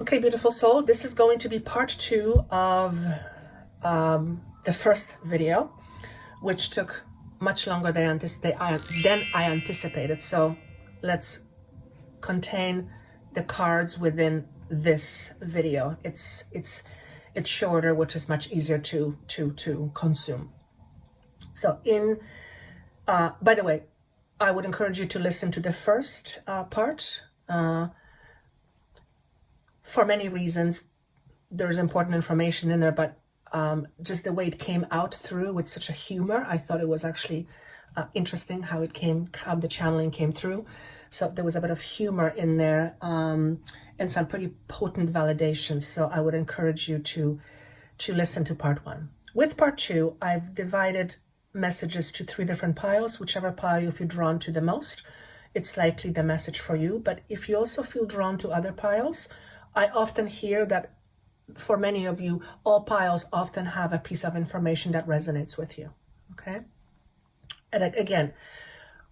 Okay, beautiful soul, this is going to be part 2 of the first video, which took much longer than I anticipated. So let's contain the cards within this video. It's shorter, which is much easier to consume. So by the way, I would encourage you to listen to the first part. For many reasons, there's important information in there, but just the way it came out through with such a humor, I thought it was actually interesting how the channeling came through. So there was a bit of humor in there, and some pretty potent validations. So I would encourage you to listen to part 1. With part 2, I've divided messages to 3 different piles. Whichever pile you feel drawn to the most, it's likely the message for you. But if you also feel drawn to other piles, I often hear that for many of you, all piles often have a piece of information that resonates with you, okay? And again,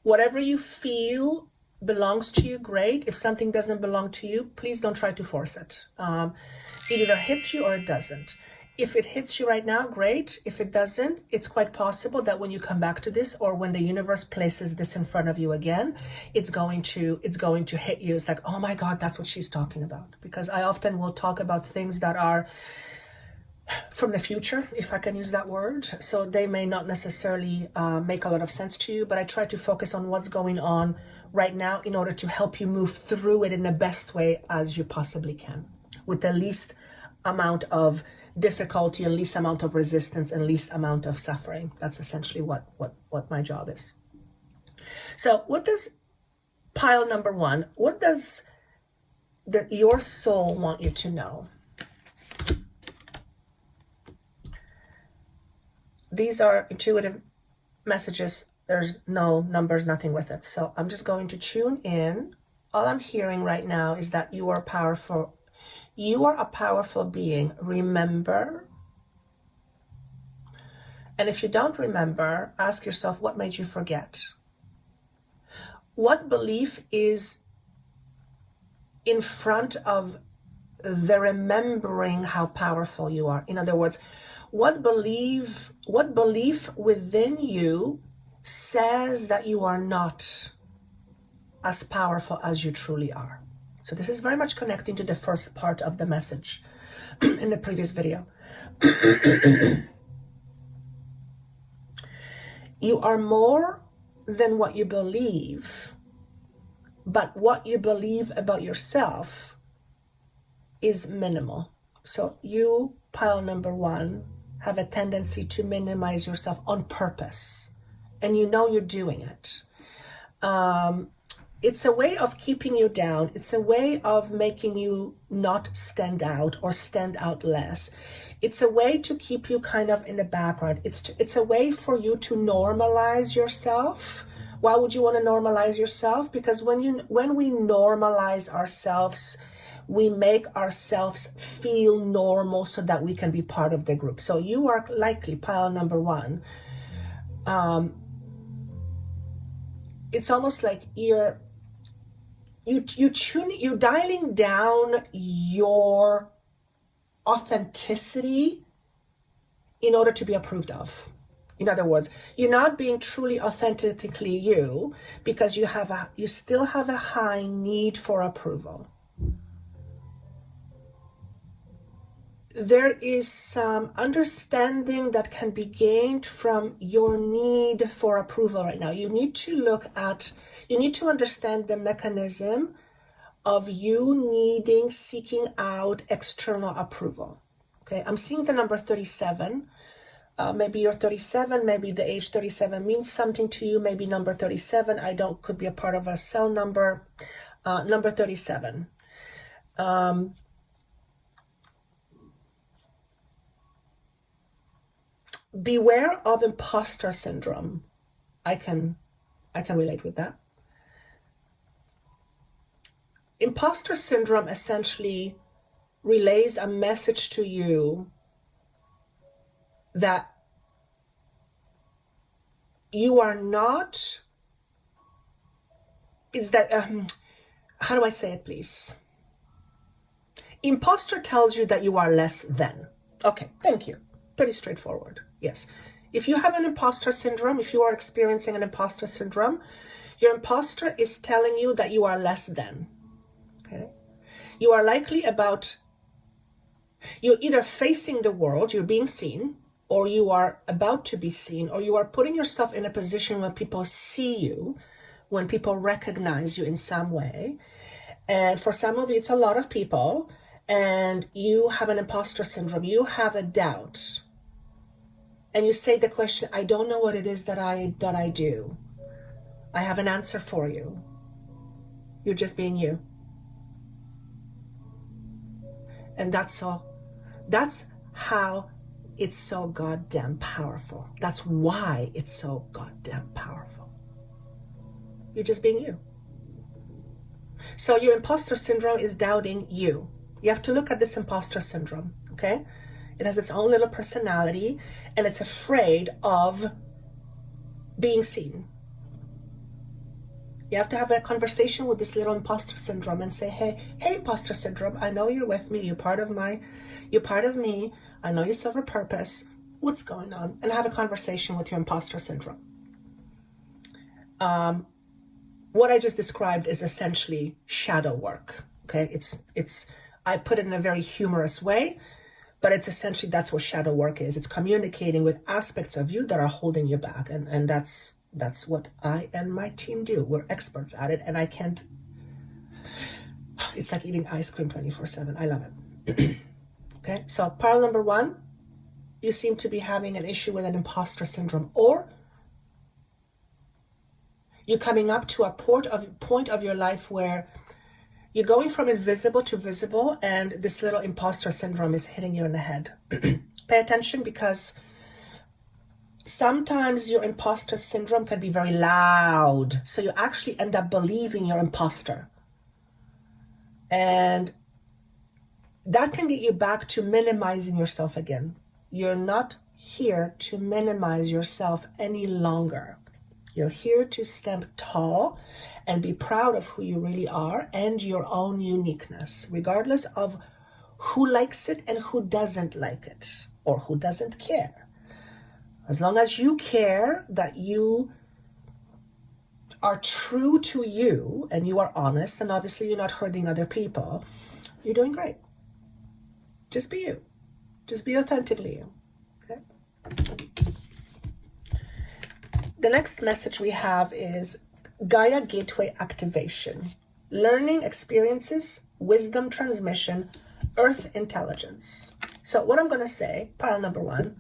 whatever you feel belongs to you, great. If something doesn't belong to you, please don't try to force it. It either hits you or it doesn't. If it hits you right now, great. If it doesn't, it's quite possible that when you come back to this, or when the universe places this in front of you again, it's going to hit you. It's like, oh my God, that's what she's talking about. Because I often will talk about things that are from the future, if I can use that word. So they may not necessarily make a lot of sense to you, but I try to focus on what's going on right now in order to help you move through it in the best way as you possibly can, with the least amount of difficulty and least amount of resistance and least amount of suffering. That's essentially what my job is. So what does pile number 1, what does your soul want you to know? These are intuitive messages. There's no numbers, nothing with it. So I'm just going to tune in. All I'm hearing right now is that you are powerful. You are a powerful being. Remember. And if you don't remember, ask yourself, what made you forget? What belief is in front of the remembering how powerful you are? In other words, what belief within you says that you are not as powerful as you truly are? So this is very much connecting to the first part of the message in the previous video. You are more than what you believe, but what you believe about yourself is minimal. So you, pile number 1, have a tendency to minimize yourself on purpose, and you know you're doing it. It's a way of keeping you down. It's a way of making you not stand out or stand out less. It's a way to keep you kind of in the background. It's a way for you to normalize yourself. Why would you want to normalize yourself? Because when we normalize ourselves, we make ourselves feel normal so that we can be part of the group. So you are likely, pile number 1, it's almost like you're dialing down your authenticity in order to be approved of. In other words, you're not being truly authentically you because you still have a high need for approval. There is some understanding that can be gained from your need for approval right now. You need to understand the mechanism of you seeking out external approval. Okay, I'm seeing the number 37. Maybe you're 37, maybe the age 37 means something to you. Maybe number 37, could be a part of a cell number. Number 37. Beware of imposter syndrome. I can relate with that. Imposter syndrome essentially relays a message to you that you are not, how do I say it, please? Imposter tells you that you are less than. Okay, thank you. Pretty straightforward. Yes. If you have an imposter syndrome, if you are experiencing an imposter syndrome, your imposter is telling you that you are less than. Okay? You are likely you're either facing the world, you're being seen, or you are about to be seen, or you are putting yourself in a position where people see you, when people recognize you in some way. And for some of you, it's a lot of people, and you have an imposter syndrome. You have a doubt. And you say the question, I don't know what it is that I do. I have an answer for you. You're just being you. And that's all. That's how it's so goddamn powerful. That's why it's so goddamn powerful. You're just being you. So your imposter syndrome is doubting you. You have to look at this imposter syndrome, okay? It has its own little personality, and it's afraid of being seen. You have to have a conversation with this little imposter syndrome and say, hey, imposter syndrome, I know you're with me. You're part of me. I know you serve a purpose. What's going on? And have a conversation with your imposter syndrome. What I just described is essentially shadow work. Okay, it's I put it in a very humorous way, but it's essentially, that's what shadow work is. It's communicating with aspects of you that are holding you back, and that's what I and my team do. We're experts at it, and I can't. It's like eating ice cream 24/7. I love it. Okay, so pile number 1, you seem to be having an issue with an imposter syndrome, or you're coming up to a point of your life where you're going from invisible to visible, and this little imposter syndrome is hitting you in the head. Pay attention, because sometimes your imposter syndrome can be very loud. So you actually end up believing you're imposter. And that can get you back to minimizing yourself again. You're not here to minimize yourself any longer. You're here to stand tall and be proud of who you really are and your own uniqueness, regardless of who likes it and who doesn't like it, or who doesn't care. As long as you care that you are true to you and you are honest, and obviously you're not hurting other people, you're doing great. Just be you. Just be authentically you. Okay? The next message we have is Gaia Gateway Activation. Learning experiences, wisdom transmission, earth intelligence. So what I'm going to say, pile number 1,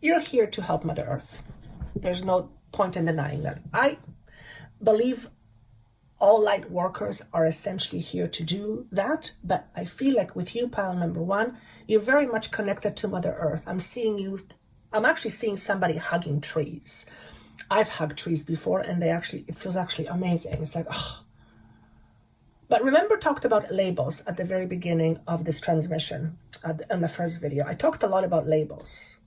you're here to help Mother Earth. There's no point in denying that. I believe all light workers are essentially here to do that, but I feel like with you, pile number 1, you're very much connected to Mother Earth. I'm actually seeing somebody hugging trees. I've hugged trees before, and it feels actually amazing. It's like, oh. But remember, talked about labels at the very beginning of this transmission, in the first video. I talked a lot about labels.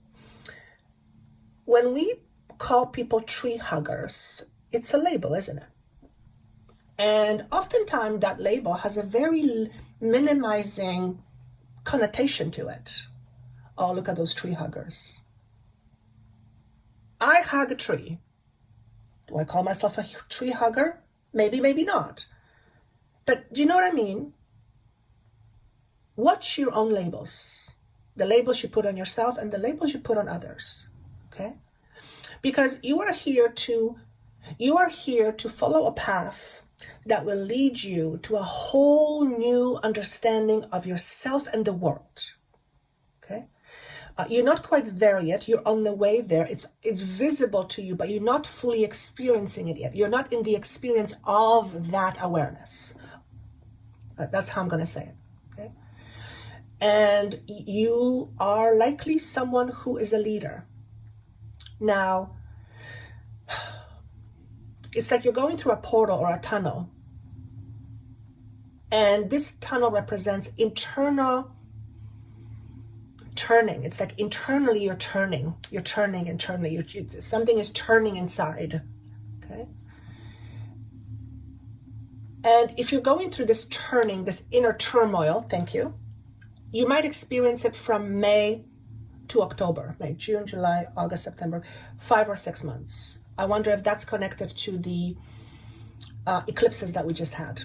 When we call people tree huggers, it's a label, isn't it? And oftentimes that label has a very minimizing connotation to it. Oh, look at those tree huggers. I hug a tree. Do I call myself a tree hugger? Maybe, maybe not. But do you know what I mean? Watch your own labels. The labels you put on yourself and the labels you put on others. Okay? Because you are here to follow a path that will lead you to a whole new understanding of yourself and the world. Okay? You're not quite there yet. You're on the way there. It's visible to you, but you're not fully experiencing it yet. You're not in the experience of that awareness. That's how I'm going to say it. Okay? And you are likely someone who is a leader. Now, it's like you're going through a portal or a tunnel. And this tunnel represents internal turning. It's like internally you're turning. You're turning and turning. Something is turning inside. Okay? And if you're going through this turning, this inner turmoil, thank you, you might experience it from May to October, May, June, July, August, September, 5 or 6 months. I wonder if that's connected to the eclipses that we just had,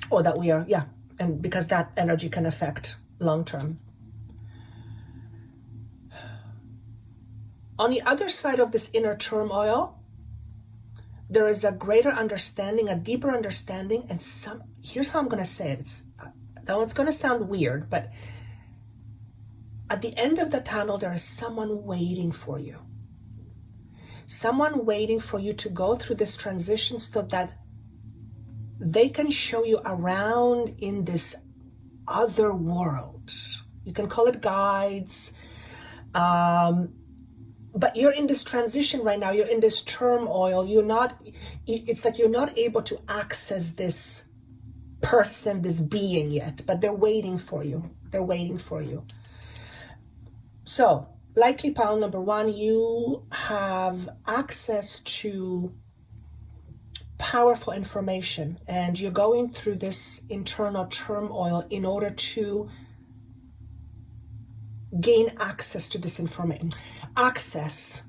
or that we are, yeah, and because that energy can affect long term. On the other side of this inner turmoil, there is a greater understanding, a deeper understanding, and here's how I'm going to say it. It's going to sound weird, but at the end of the tunnel, there is someone waiting for you. Someone waiting for you to go through this transition so that they can show you around in this other world. You can call it guides, but you're in this transition right now. You're in this turmoil. It's like you're not able to access this person, this being yet, but they're waiting for you. They're waiting for you. So, likely pile number 1, you have access to powerful information, and you're going through this internal turmoil in order to gain access to this information, access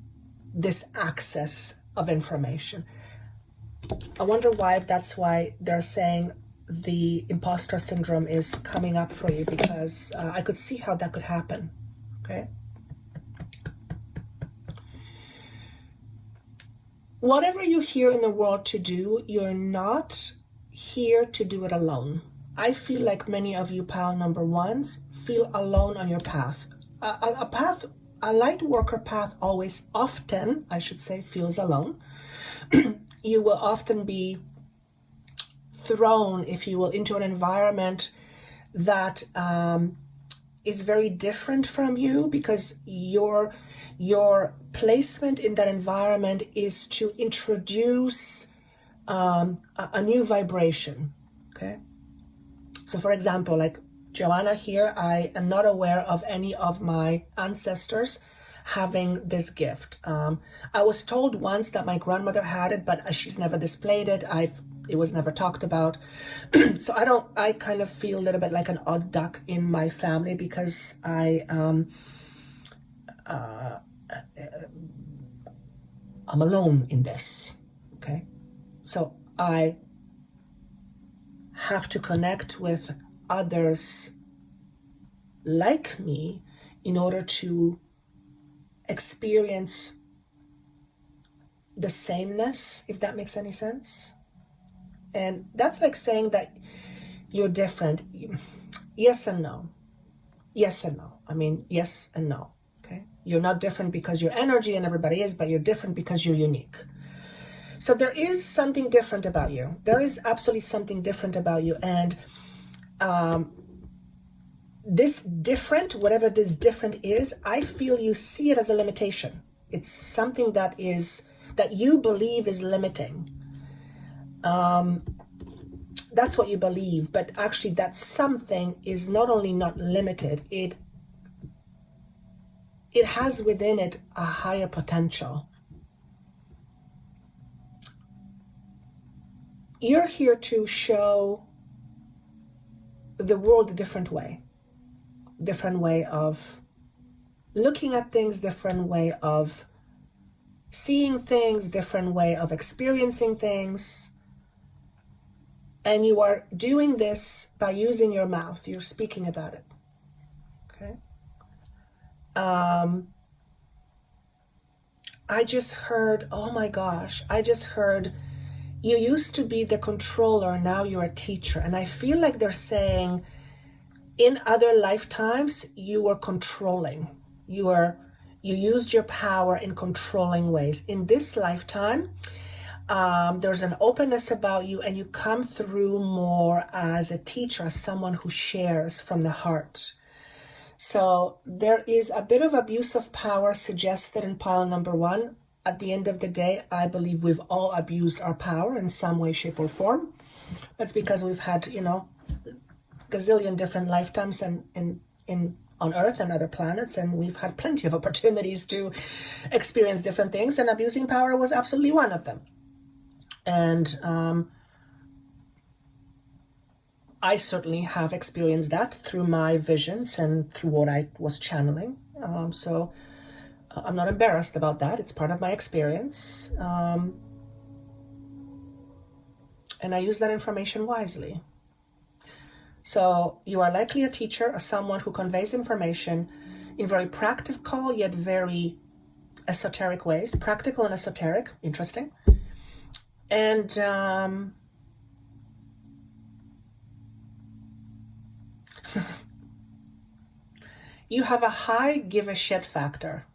of information. I wonder if that's why they're saying the imposter syndrome is coming up for you, because I could see how that could happen. Okay. Whatever you're here in the world to do, you're not here to do it alone. I feel like many of you pile number 1s feel alone on your path. A light worker path often feels alone. You will often be thrown, if you will, into an environment that is very different from you, because your placement in that environment is to introduce a new vibration. Okay, so for example, like Joanna here, I am not aware of any of my ancestors having this gift. I was told once that my grandmother had it, but she's never displayed it. It was never talked about. So I kind of feel a little bit like an odd duck in my family, because I'm alone in this. Okay. So I have to connect with others like me in order to experience the sameness, if that makes any sense. And that's like saying that you're different. Yes and no. Yes and no. I mean, yes and no. Okay. You're not different because you're energy and everybody is, but you're different because you're unique. So there is something different about you. There is absolutely something different about you. And this different, whatever this different is, I feel you see it as a limitation. It's something that you believe is limiting. That's what you believe, but actually that something is not only not limited, it has within it a higher potential. You're here to show the world a different way of looking at things, different way of seeing things, different way of experiencing things. And you are doing this by using your mouth. You're speaking about it. Okay. I just heard, oh my gosh, you used to be the controller, now you're a teacher. And I feel like they're saying in other lifetimes, you were controlling. You used your power in controlling ways. In this lifetime, there's an openness about you, and you come through more as a teacher, as someone who shares from the heart. So there is a bit of abuse of power suggested in pile number 1. At the end of the day, I believe we've all abused our power in some way, shape, or form. That's because we've had, gazillion different lifetimes on Earth and other planets, and we've had plenty of opportunities to experience different things, and abusing power was absolutely one of them. And I certainly have experienced that through my visions and through what I was channeling. So I'm not embarrassed about that. It's part of my experience. And I use that information wisely. So you are likely a teacher or someone who conveys information in very practical yet very esoteric ways. Practical and esoteric, interesting. And you have a high give a shit factor.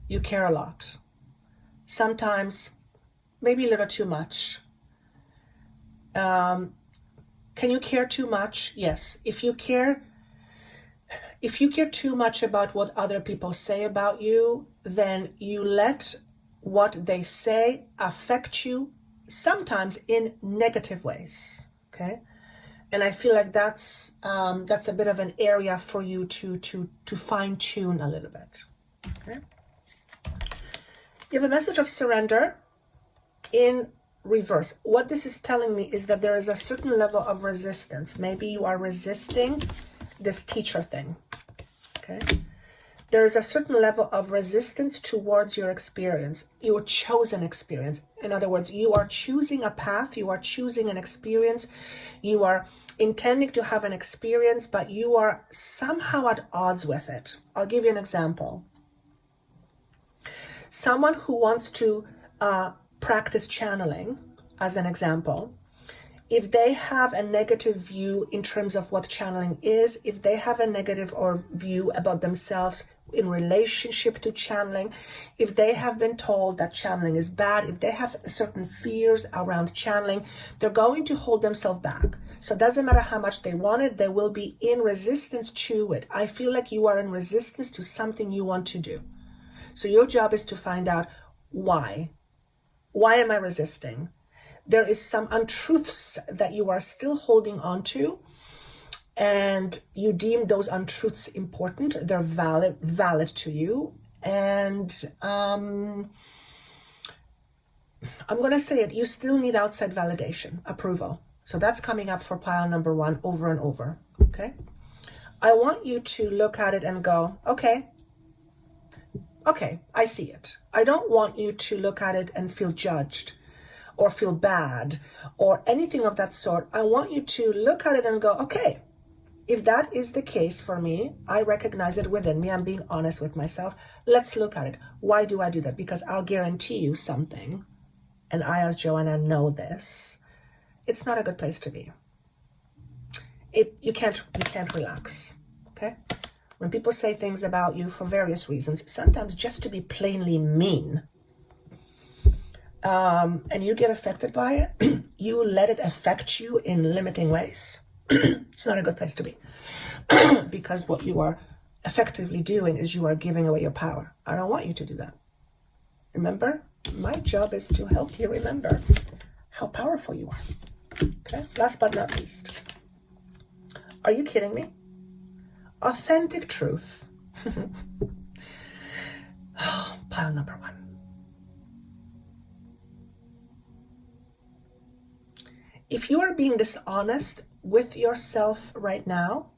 You care a lot. Sometimes maybe a little too much. Can you care too much? Yes. If you care too much about what other people say about you, then you let what they say affect you, sometimes in negative ways. Okay. And I feel like that's a bit of an area for you to fine tune a little bit. Okay. You have a message of surrender in reverse. What this is telling me is that there is a certain level of resistance. Maybe you are resisting this teacher thing. Okay. There is a certain level of resistance towards your experience, your chosen experience. In other words, you are choosing a path, you are choosing an experience, you are intending to have an experience, but you are somehow at odds with it. I'll give you an example. Someone who wants to practice channeling, as an example, if they have a negative view in terms of what channeling is, if they have a negative view about themselves in relationship to channeling, if they have been told that channeling is bad, if they have certain fears around channeling, they're going to hold themselves back. So it doesn't matter how much they want it, they will be in resistance to it. I feel like you are in resistance to something you want to do. So your job is to find out why. Why am I resisting? There is some untruths that you are still holding on to, and you deem those untruths important. They're valid to you. And I'm going to say it. You still need outside validation, approval. So that's coming up for pile number 1 over and over. Okay. I want you to look at it and go, okay, I see it. I don't want you to look at it and feel judged or feel bad or anything of that sort. I want you to look at it and go, okay, if that is the case for me, I recognize it within me. I'm being honest with myself. Let's look at it. Why do I do that? Because I'll guarantee you something, and I, as Joanna, know this. It's not a good place to be. You can't relax. Okay? When people say things about you for various reasons, sometimes just to be plainly mean, and you get affected by it, you let it affect you in limiting ways, it's not a good place to be. Because what you are effectively doing is you are giving away your power. I don't want you to do that. Remember, my job is to help you remember how powerful you are. Okay, last but not least. Are you kidding me? Authentic truth. Pile number 1. If you are being dishonest with yourself right now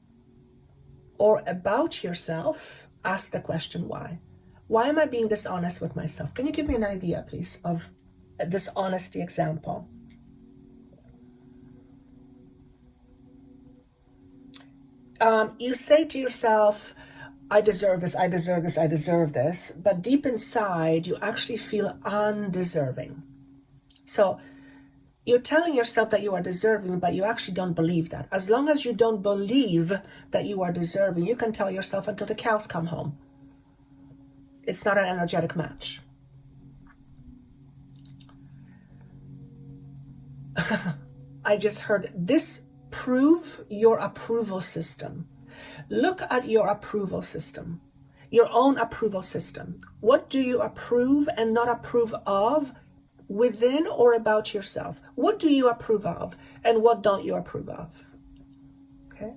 or about yourself, ask the question why. Why am I being dishonest with myself? Can you give me an idea, please, of a dishonesty example? You say to yourself, I deserve this, I deserve this, I deserve this. But deep inside, you actually feel undeserving. So you're telling yourself that you are deserving, but you actually don't believe that. As long as you don't believe that you are deserving, you can tell yourself until the cows come home. It's not an energetic match. I just heard this. Prove your approval system. Look at your approval system, your own approval system. What do you approve and not approve of within or about yourself? What do you approve of and what don't you approve of? Okay?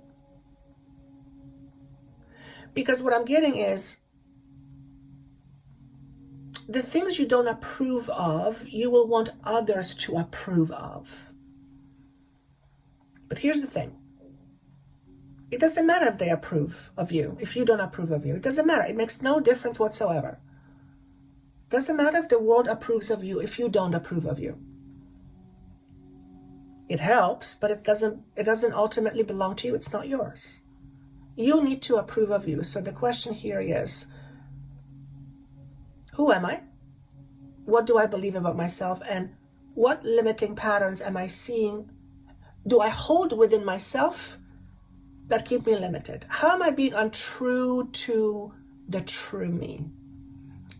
Because what I'm getting is the things you don't approve of, you will want others to approve of. But here's the thing. It doesn't matter if they approve of you, if you don't approve of you. It doesn't matter. It makes no difference whatsoever. Doesn't matter if the world approves of you if you don't approve of you. It helps, but it doesn't ultimately belong to you. It's not yours. You need to approve of you. So the question here is, who am I? What do I believe about myself? And what limiting patterns am I seeing? Do I hold within myself that keep me limited? How am I being untrue to the true me?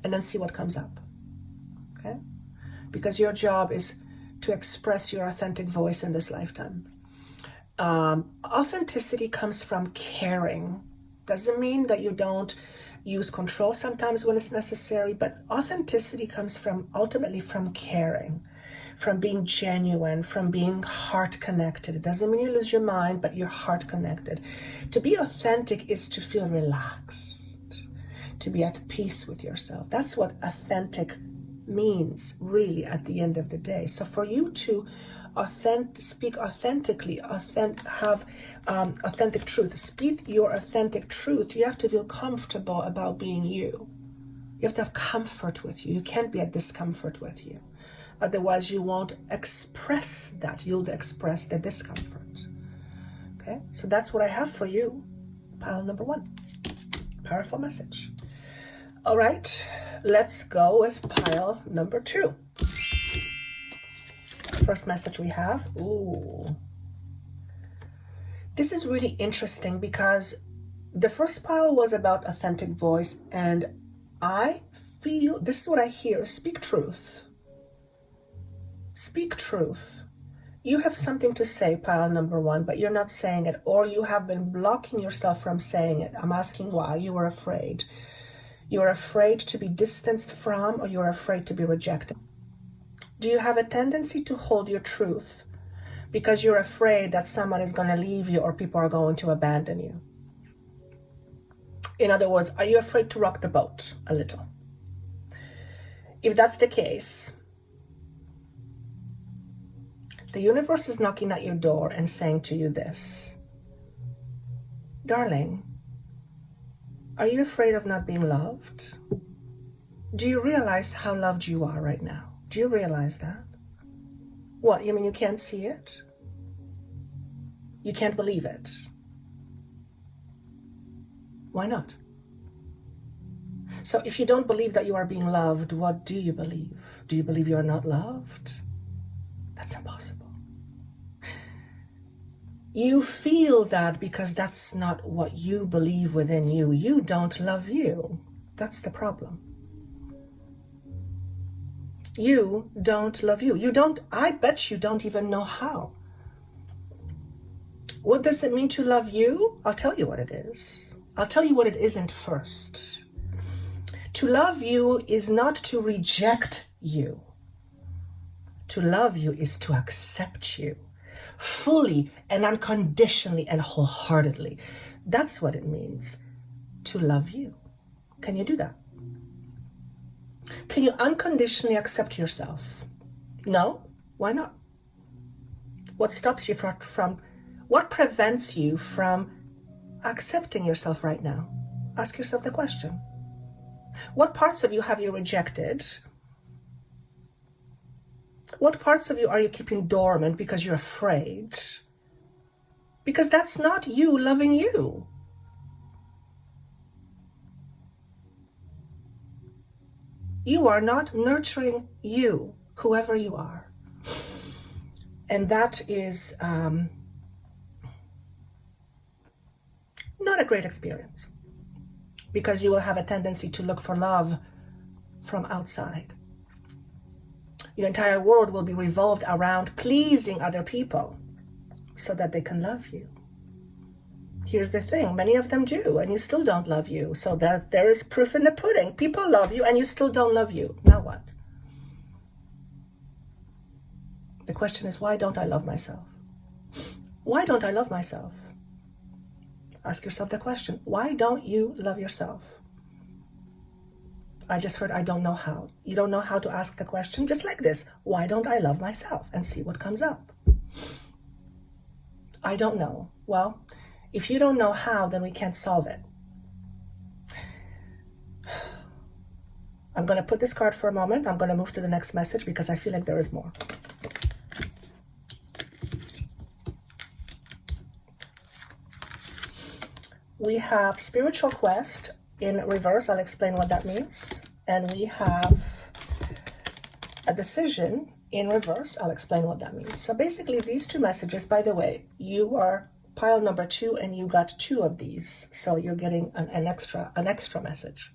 And then see what comes up. Okay? Because your job is to express your authentic voice in this lifetime. Authenticity comes from caring. Doesn't mean that you don't use control sometimes when it's necessary, but authenticity comes ultimately from caring, from being genuine, from being heart connected. It doesn't mean you lose your mind, but you're heart connected. To be authentic is to feel relaxed, to be at peace with yourself. That's what authentic means, really, at the end of the day. So for you to speak authentically, have authentic truth, speak your authentic truth, you have to feel comfortable about being you. You have to have comfort with you. You can't be at discomfort with you. Otherwise, you won't express that. You'll express the discomfort. Okay? So that's what I have for you. Pile number 1. Powerful message. All right. Let's go with pile number 2. First message we have. Ooh. This is really interesting because the first pile was about authentic voice, and I feel, this is what I hear: speak truth. Speak truth. You have something to say, pile number 1, but you're not saying it, or you have been blocking yourself from saying it. I'm asking why. You were afraid. You're afraid to be distanced from, or you're afraid to be rejected. Do you have a tendency to hold your truth because you're afraid that someone is going to leave you or people are going to abandon you? In other words, are you afraid to rock the boat a little? If that's the case, the universe is knocking at your door and saying to you this: darling, are you afraid of not being loved? Do you realize how loved you are right now? Do you realize that? What, you mean you can't see it? You can't believe it? Why not? So if you don't believe that you are being loved, what do you believe? Do you believe you are not loved? That's impossible. You feel that because that's not what you believe within you. You don't love you. That's the problem. You don't love you. You don't, I bet you don't even know how. What does it mean to love you? I'll tell you what it is. I'll tell you what it isn't first. To love you is not to reject you. To love you is to accept you fully and unconditionally and wholeheartedly. That's what it means to love you. Can you do that? Can you unconditionally accept yourself? No? Why not? What stops you what prevents you from accepting yourself right now? Ask yourself the question. What parts of you have you rejected? What parts of you are you keeping dormant because you're afraid? Because that's not you loving you. You are not nurturing you, whoever you are. And that is not a great experience, because you will have a tendency to look for love from outside. Your entire world will be revolved around pleasing other people so that they can love you. Here's the thing, many of them do, and you still don't love you. So that there is proof in the pudding. People love you and you still don't love you. Now what? The question is, why don't I love myself? Why don't I love myself? Ask yourself the question, why don't you love yourself? I just heard, I don't know how. You don't know how to ask the question? Just like this, why don't I love myself? And see what comes up. I don't know. Well, If you don't know how, then we can't solve it. I'm going to put this card for a moment. I'm going to move to the next message because I feel like there is more. We have spiritual quest in reverse. I'll explain what that means. And we have a decision in reverse. I'll explain what that means. So basically these two messages, by the way, you are pile number 2 and you got 2 of these. So you're getting an extra message.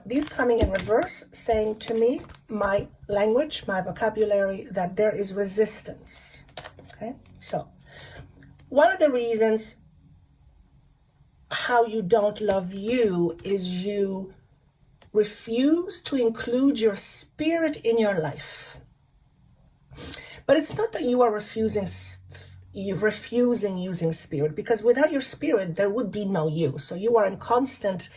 These coming in reverse, saying to me, my language, my vocabulary, that there is resistance. Okay, so one of the reasons how you don't love you is you refuse to include your spirit in your life. But it's not that you are refusing using spirit, because without your spirit, there would be no you. So you are in constant,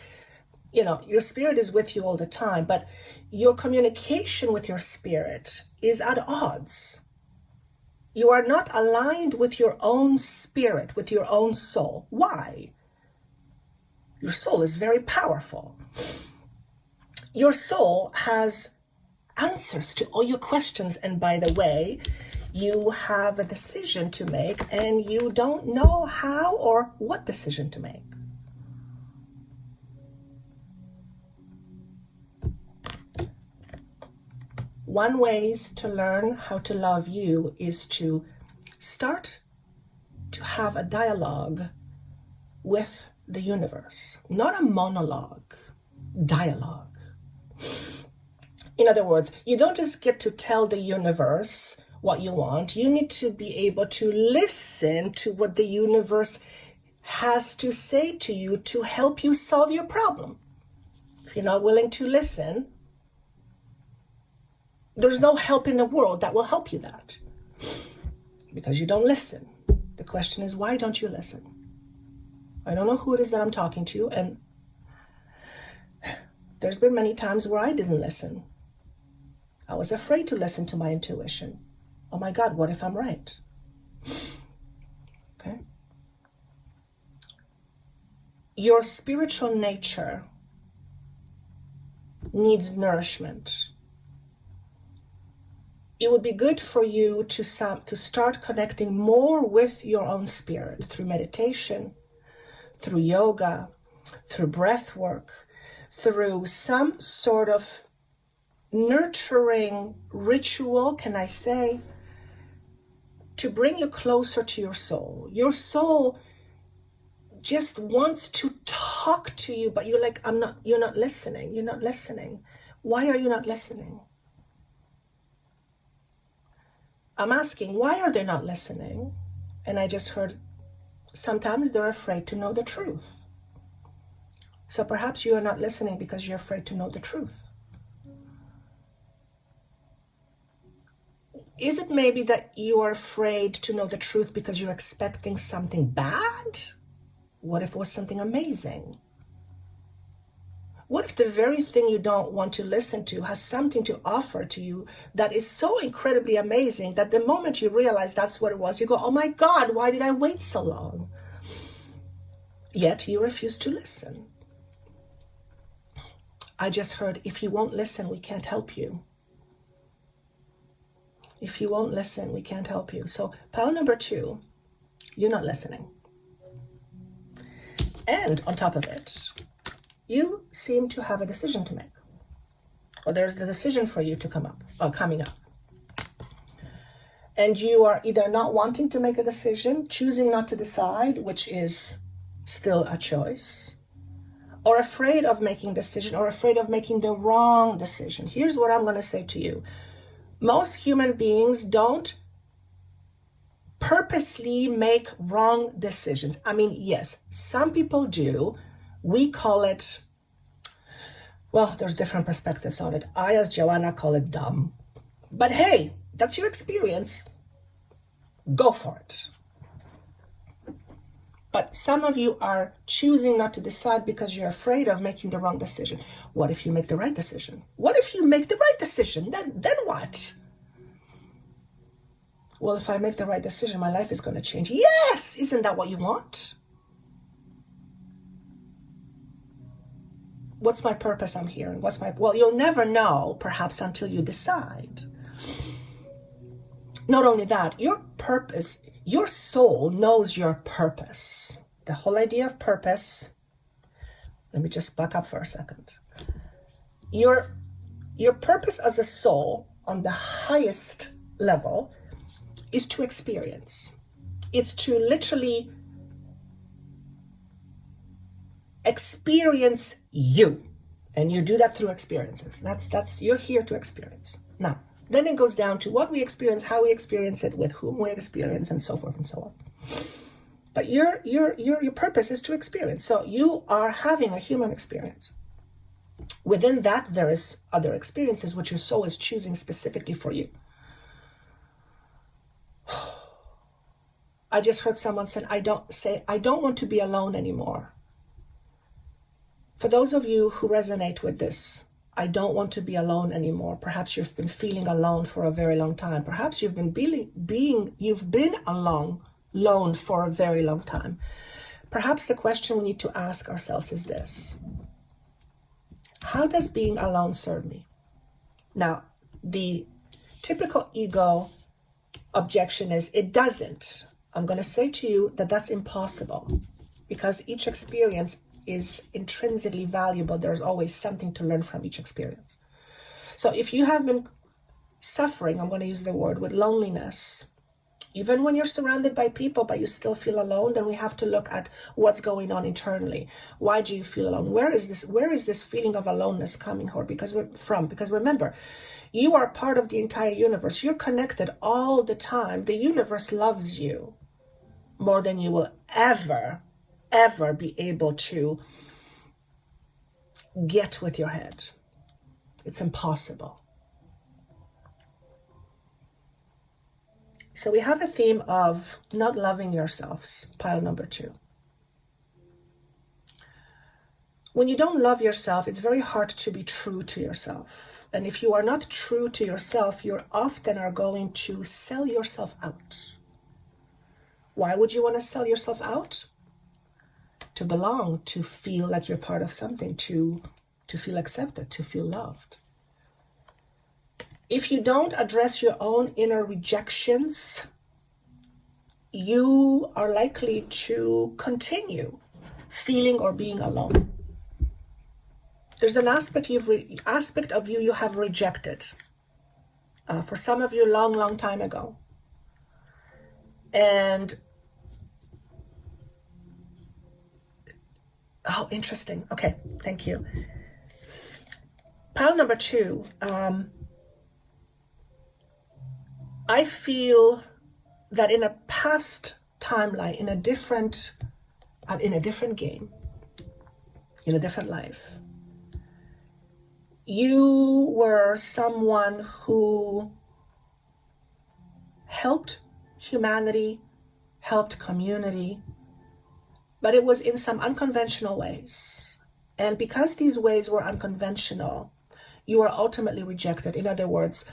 your spirit is with you all the time, but your communication with your spirit is at odds. You are not aligned with your own spirit, with your own soul. Why? Your soul is very powerful. Your soul has answers to all your questions. And by the way, you have a decision to make and you don't know how or what decision to make. One ways to learn how to love you is to start to have a dialogue with the universe, not a monologue, dialogue. In other words, you don't just get to tell the universe what you want. You need to be able to listen to what the universe has to say to you to help you solve your problem. If you're not willing to listen, there's no help in the world that will help you that, because you don't listen. The question is, why don't you listen? I don't know who it is that I'm talking to, and there's been many times where I didn't listen. I was afraid to listen to my intuition. Oh my God, what if I'm right? Okay. Your spiritual nature needs nourishment. It would be good for you to start connecting more with your own spirit through meditation, through yoga, through breath work, through some sort of nurturing ritual, can I say, to bring you closer to your soul. Your soul just wants to talk to you, but you're like, you're not listening. You're not listening. Why are you not listening? I'm asking, why are they not listening? And I just heard, sometimes they're afraid to know the truth. So perhaps you are not listening because you're afraid to know the truth. Is it maybe that you are afraid to know the truth because you're expecting something bad? What if it was something amazing? What if the very thing you don't want to listen to has something to offer to you that is so incredibly amazing that the moment you realize that's what it was, you go, oh my God, why did I wait so long? Yet you refuse to listen. I just heard, if you won't listen, we can't help you. If you won't listen, we can't help you. So pile number 2, you're not listening. And on top of it, you seem to have a decision to make. Or there's the decision for you to coming up. And you are either not wanting to make a decision, choosing not to decide, which is still a choice, or afraid of making a decision, or afraid of making the wrong decision. Here's what I'm going to say to you. Most human beings don't purposely make wrong decisions. I mean, yes, some people do. We call it, well, there's different perspectives on it. I, as Joanna, call it dumb. But hey, that's your experience. Go for it. But some of you are choosing not to decide because you're afraid of making the wrong decision. What if you make the right decision? What if you make the right decision? Then what? well, if I make the right decision, my life is going to change. Yes! Isn't that what you want? What's my purpose I'm here? Well, you'll never know, perhaps, until you decide. Not only that, your purpose, your soul knows your purpose. The whole idea of purpose, let me just back up for a second. Your purpose as a soul on the highest level is to experience. It's to literally experience you. And you do that through experiences. That's you're here to experience. Now, then it goes down to what we experience, how we experience it, with whom we experience, and so forth and so on. But your purpose is to experience. So you are having a human experience. Within that, there is other experiences which your soul is choosing specifically for you. I just heard someone say, I don't want to be alone anymore. For those of you who resonate with this, I don't want to be alone anymore. Perhaps you've been feeling alone for a very long time. Perhaps you've been alone for a very long time. Perhaps the question we need to ask ourselves is this: how does being alone serve me? Now, the typical ego objection is it doesn't. I'm going to say to you that that's impossible, because each experience is intrinsically valuable. There's always something to learn from each experience. So if you have been suffering, I'm going to use the word, with loneliness, even when you're surrounded by people but you still feel alone, then we have to look at what's going on internally. Why do you feel alone? Where is this feeling of aloneness coming from? Because remember, you are part of the entire universe. You're connected all the time. The universe loves you more than you will ever be able to get with your head. It's impossible. So we have a theme of not loving yourselves, pile number 2. When you don't love yourself, it's very hard to be true to yourself. And if you are not true to yourself, you often are going to sell yourself out. Why would you want to sell yourself out? To belong, to feel like you're part of something, to feel accepted, to feel loved. If you don't address your own inner rejections, you are likely to continue feeling or being alone. There's an aspect of you have rejected. For some of you, long time ago. And oh, interesting. Okay, thank you. Pile number 2. I feel that in a past timeline, in a different game, in a different life, you were someone who helped humanity, helped community, but it was in some unconventional ways. And because these ways were unconventional, you were ultimately rejected. In other words,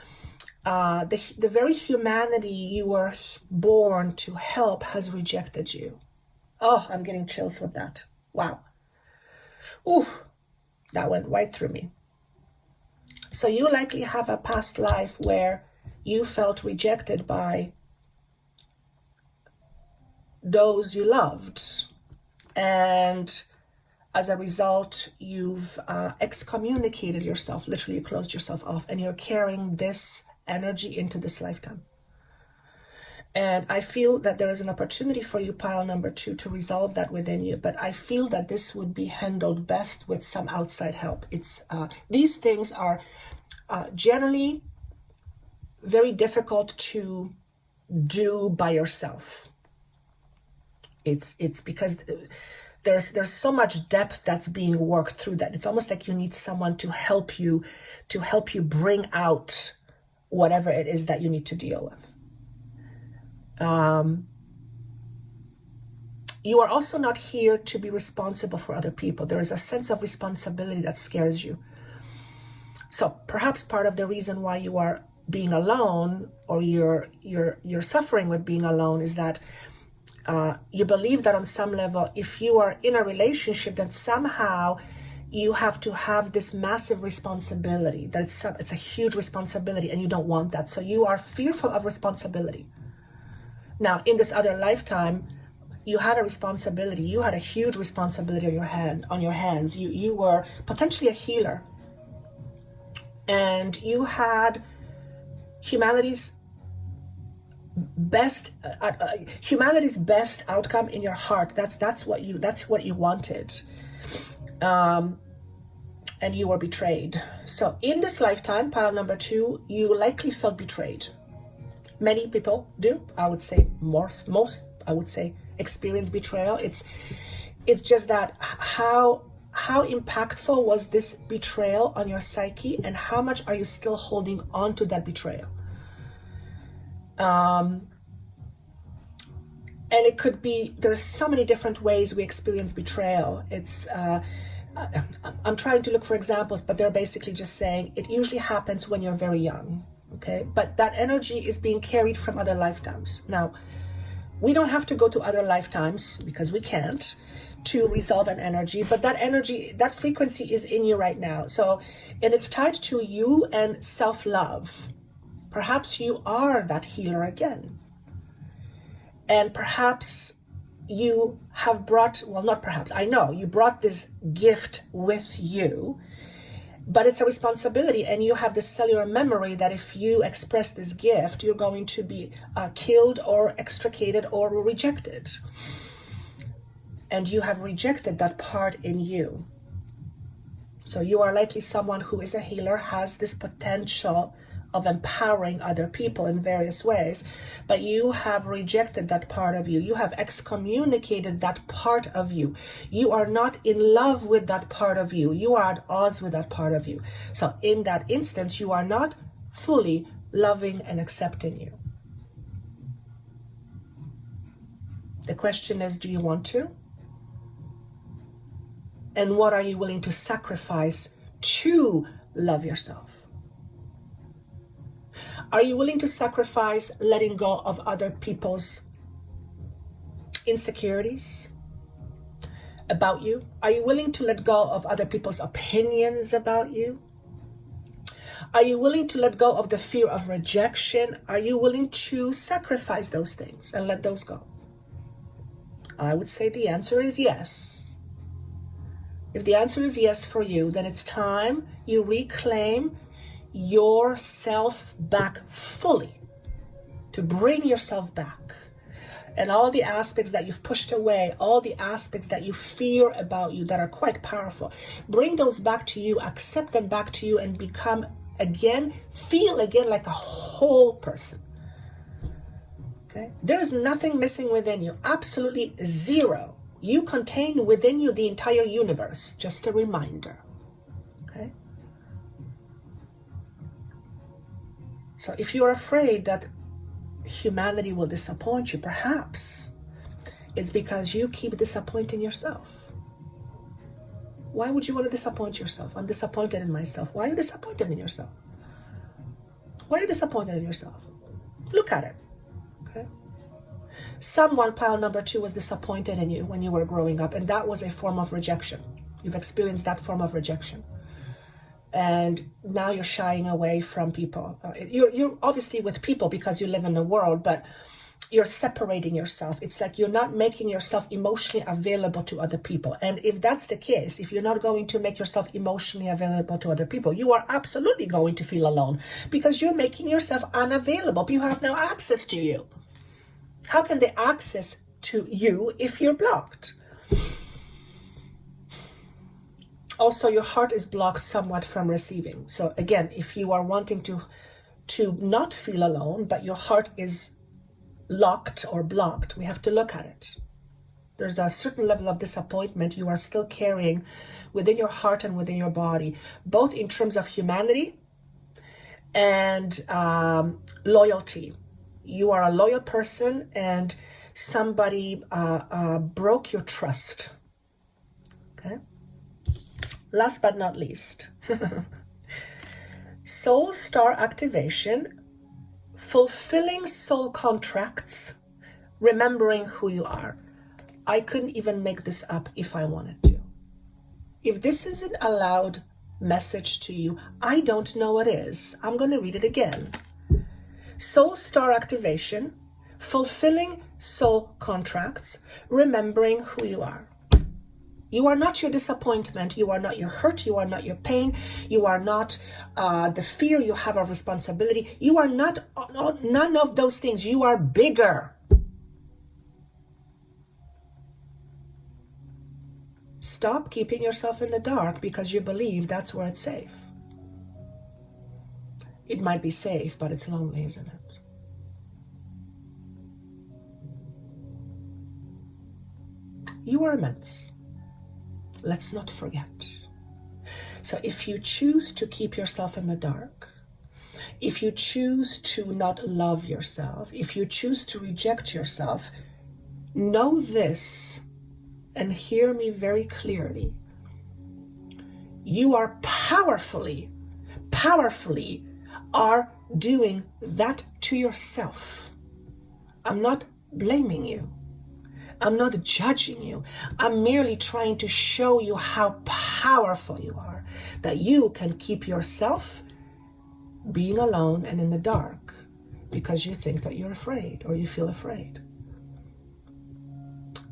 the very humanity you were born to help has rejected you. Oh, I'm getting chills with that. Wow. Ooh, that went right through me. So you likely have a past life where you felt rejected by those you loved. And as a result, you've excommunicated yourself, literally closed yourself off, and you're carrying this energy into this lifetime. And I feel that there is an opportunity for you, pile number 2, to resolve that within you. But I feel that this would be handled best with some outside help. These things are generally very difficult to do by yourself. It's because there's so much depth that's being worked through that it's almost like you need someone to help you bring out whatever it is that you need to deal with. You are also not here to be responsible for other people. There is a sense of responsibility that scares you. So perhaps part of the reason why you are being alone, or you're suffering with being alone, is that you believe that on some level, if you are in a relationship, then somehow you have to have this massive responsibility, that it's a huge responsibility, and you don't want that. So you are fearful of responsibility. Now, in this other lifetime, you had a responsibility. You had a huge responsibility on your hands. You were potentially a healer, and you had humanity's best outcome in your heart. That's what you wanted, and you were betrayed. So in this lifetime, pile number 2, you likely felt betrayed. Many people do. I would say most. I would say experience betrayal. It's just that how impactful was this betrayal on your psyche, and how much are you still holding on to that betrayal? And it could be, there's so many different ways we experience betrayal. It's I'm trying to look for examples, but they're basically just saying it usually happens when you're very young, okay? But that energy is being carried from other lifetimes. Now, we don't have to go to other lifetimes, because we can't, to resolve an energy, but that energy, that frequency is in you right now. So, and it's tied to you and self-love. Perhaps you are that healer again. And perhaps you have brought, well, not perhaps, I know you brought this gift with you, but it's a responsibility, and you have this cellular memory that if you express this gift, you're going to be killed or extricated or rejected. And you have rejected that part in you. So you are likely someone who is a healer, has this potential of empowering other people in various ways, but you have rejected that part of you. You have excommunicated that part of you. You are not in love with that part of you. You are at odds with that part of you. So in that instance, you are not fully loving and accepting you. The question is, do you want to? And what are you willing to sacrifice to love yourself? Are you willing to sacrifice letting go of other people's insecurities about you? Are you willing to let go of other people's opinions about you? Are you willing to let go of the fear of rejection? Are you willing to sacrifice those things and let those go? I would say the answer is yes. If the answer is yes for you, then it's time you reclaim yourself back fully, to bring yourself back, and all the aspects that you've pushed away, all the aspects that you fear about you that are quite powerful, bring those back to you, accept them back to you, and become again, feel again like a whole person. Okay? There is nothing missing within you, absolutely zero. You contain within you the entire universe, just a reminder. Okay? So if you're afraid that humanity will disappoint you, perhaps it's because you keep disappointing yourself. Why would you want to disappoint yourself? I'm disappointed in myself. Why are you disappointed in yourself? Why are you disappointed in yourself? Look at it. Okay? Someone, pile number 2, was disappointed in you when you were growing up, and that was a form of rejection. You've experienced that form of rejection. And now you're shying away from people. You're obviously with people because you live in the world, but you're separating yourself. It's like you're not making yourself emotionally available to other people. And if that's the case, if you're not going to make yourself emotionally available to other people, you are absolutely going to feel alone because you're making yourself unavailable. People have no access to you. How can they access to you if you're blocked? Also, your heart is blocked somewhat from receiving. So again, if you are wanting to not feel alone, but your heart is locked or blocked, we have to look at it. There's a certain level of disappointment you are still carrying within your heart and within your body, both in terms of humanity and loyalty. You are a loyal person and somebody broke your trust. Okay? Last but not least, Soul star activation, fulfilling soul contracts, remembering who you are. I couldn't even make this up if I wanted to. If this isn't a loud message to you, I don't know what is. I'm going to read it again. Soul star activation, fulfilling soul contracts, remembering who you are. You are not your disappointment. You are not your hurt. You are not your pain. You are not the fear you have of responsibility. You are not none of those things. You are bigger. Stop keeping yourself in the dark because you believe that's where it's safe. It might be safe, but it's lonely, isn't it? You are immense. Let's not forget. So if you choose to keep yourself in the dark, if you choose to not love yourself, if you choose to reject yourself, know this and hear me very clearly. You are powerfully are doing that to yourself. I'm not blaming you. I'm not judging you. I'm merely trying to show you how powerful you are, that you can keep yourself being alone and in the dark because you think that you're afraid or you feel afraid.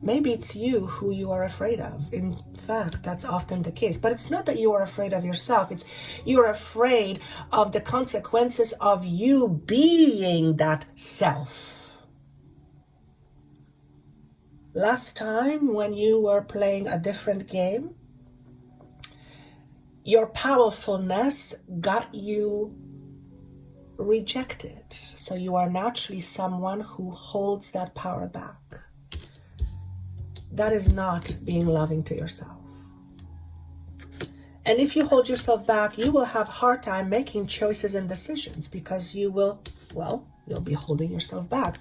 Maybe it's you who you are afraid of. In fact, that's often the case. But it's not that you are afraid of yourself. It's you're afraid of the consequences of you being that self. Last time when you were playing a different game, your powerfulness got you rejected. So you are naturally someone who holds that power back. That is not being loving to yourself. And if you hold yourself back, you will have a hard time making choices and decisions because you'll be holding yourself back.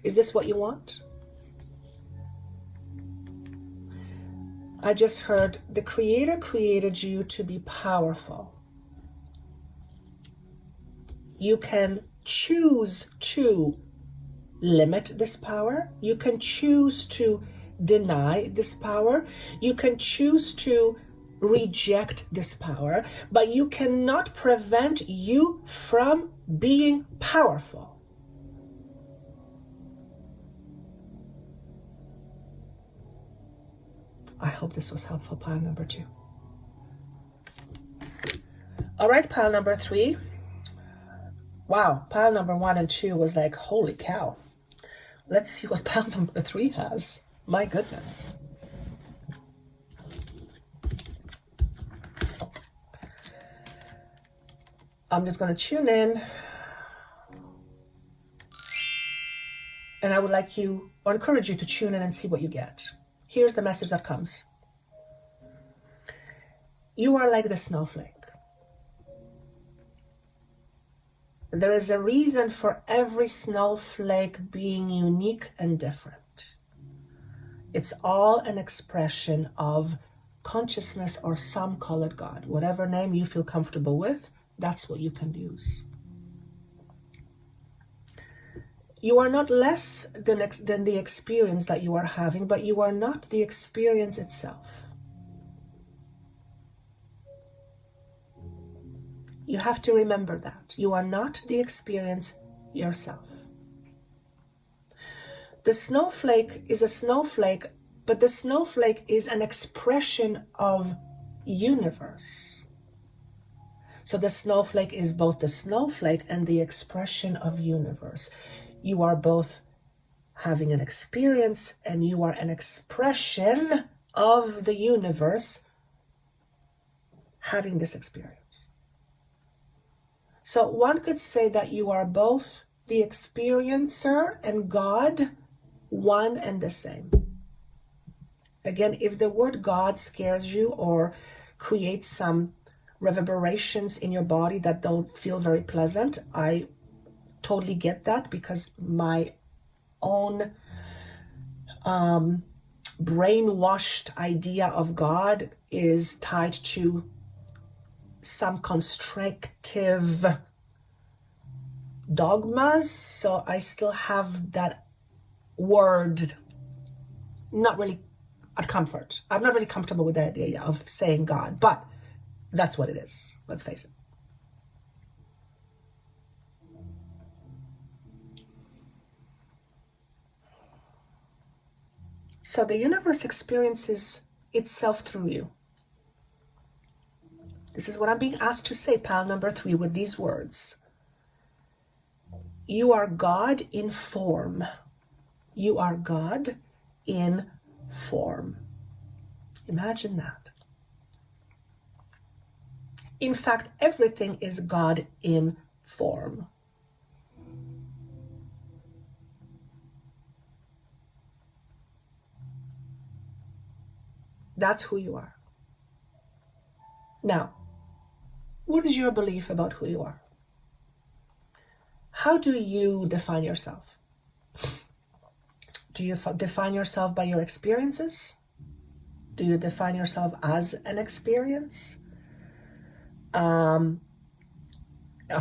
Is this what you want? I just heard the Creator created you to be powerful. You can choose to limit this power. You can choose to deny this power. You can choose to reject this power, but you cannot prevent you from being powerful. I hope this was helpful, pile number 2. All right, pile number 3. Wow, pile number 1 and 2 was like, holy cow. Let's see what pile number 3 has. My goodness. I'm just going to tune in. And I would like you, or encourage you to tune in and see what you get. Here's the message that comes. You are like the snowflake. There is a reason for every snowflake being unique and different. It's all an expression of consciousness, or some call it God. Whatever name you feel comfortable with, that's what you can use. You are not less than the experience that you are having, but you are not the experience itself. You have to remember that. You are not the experience yourself. The snowflake is a snowflake, but the snowflake is an expression of universe. So the snowflake is both the snowflake and the expression of universe. You are both having an experience and you are an expression of the universe having this experience. So one could say that you are both the experiencer and God, one and the same. Again, if the word God scares you or creates some reverberations in your body that don't feel very pleasant, I totally get that, because my own brainwashed idea of God is tied to some constricted negative dogmas, so I still have that word not really at comfort. I'm not really comfortable with the idea of saying God, but that's what it is. Let's face it. So the universe experiences itself through you. This is what I'm being asked to say, pile number 3, with these words. You are God in form. You are God in form. Imagine that. In fact, everything is God in form. That's who you are. Now, what is your belief about who you are? How do you define yourself? Do you define yourself by your experiences? Do you define yourself as an experience? Of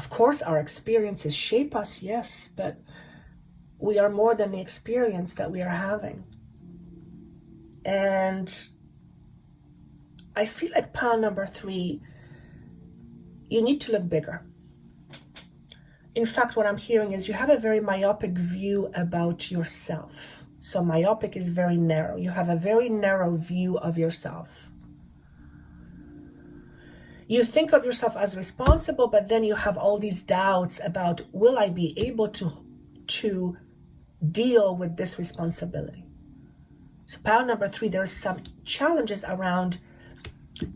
course, our experiences shape us, yes, but we are more than the experience that we are having. And I feel like pile number 3, you need to look bigger. In fact, what I'm hearing is you have a very myopic view about yourself. So myopic is very narrow. You have a very narrow view of yourself. You think of yourself as responsible, but then you have all these doubts about, will I be able to deal with this responsibility? So pile number 3, there's some challenges around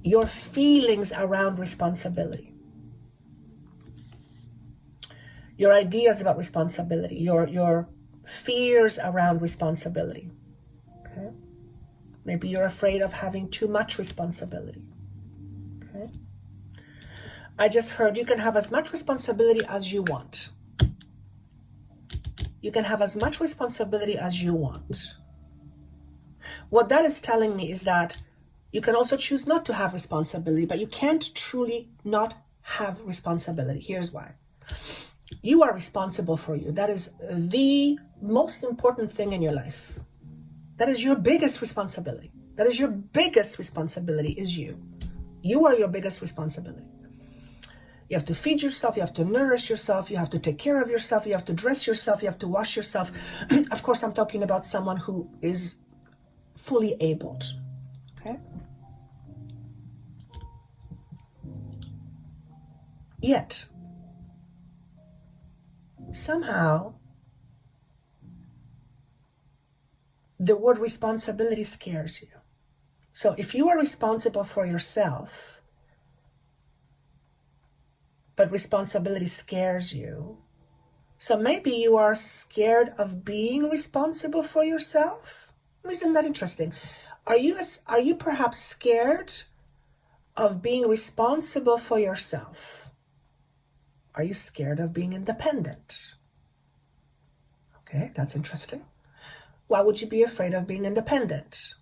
your feelings around responsibility. Your ideas about responsibility, your fears around responsibility. Okay? Maybe you're afraid of having too much responsibility. Okay? I just heard you can have as much responsibility as you want. You can have as much responsibility as you want. What that is telling me is that you can also choose not to have responsibility, but you can't truly not have responsibility. Here's why. You are responsible for you. That is the most important thing in your life. That is your biggest responsibility. That is your biggest responsibility is you. You are your biggest responsibility. You have to feed yourself. You have to nourish yourself. You have to take care of yourself. You have to dress yourself. You have to wash yourself. Of course, I'm talking about someone who is fully abled. Okay? Yet, somehow, the word responsibility scares you. So if you are responsible for yourself, but responsibility scares you, so maybe you are scared of being responsible for yourself? Isn't that interesting? Are you perhaps scared of being responsible for yourself? Are you scared of being independent? Okay, that's interesting. Why would you be afraid of being independent?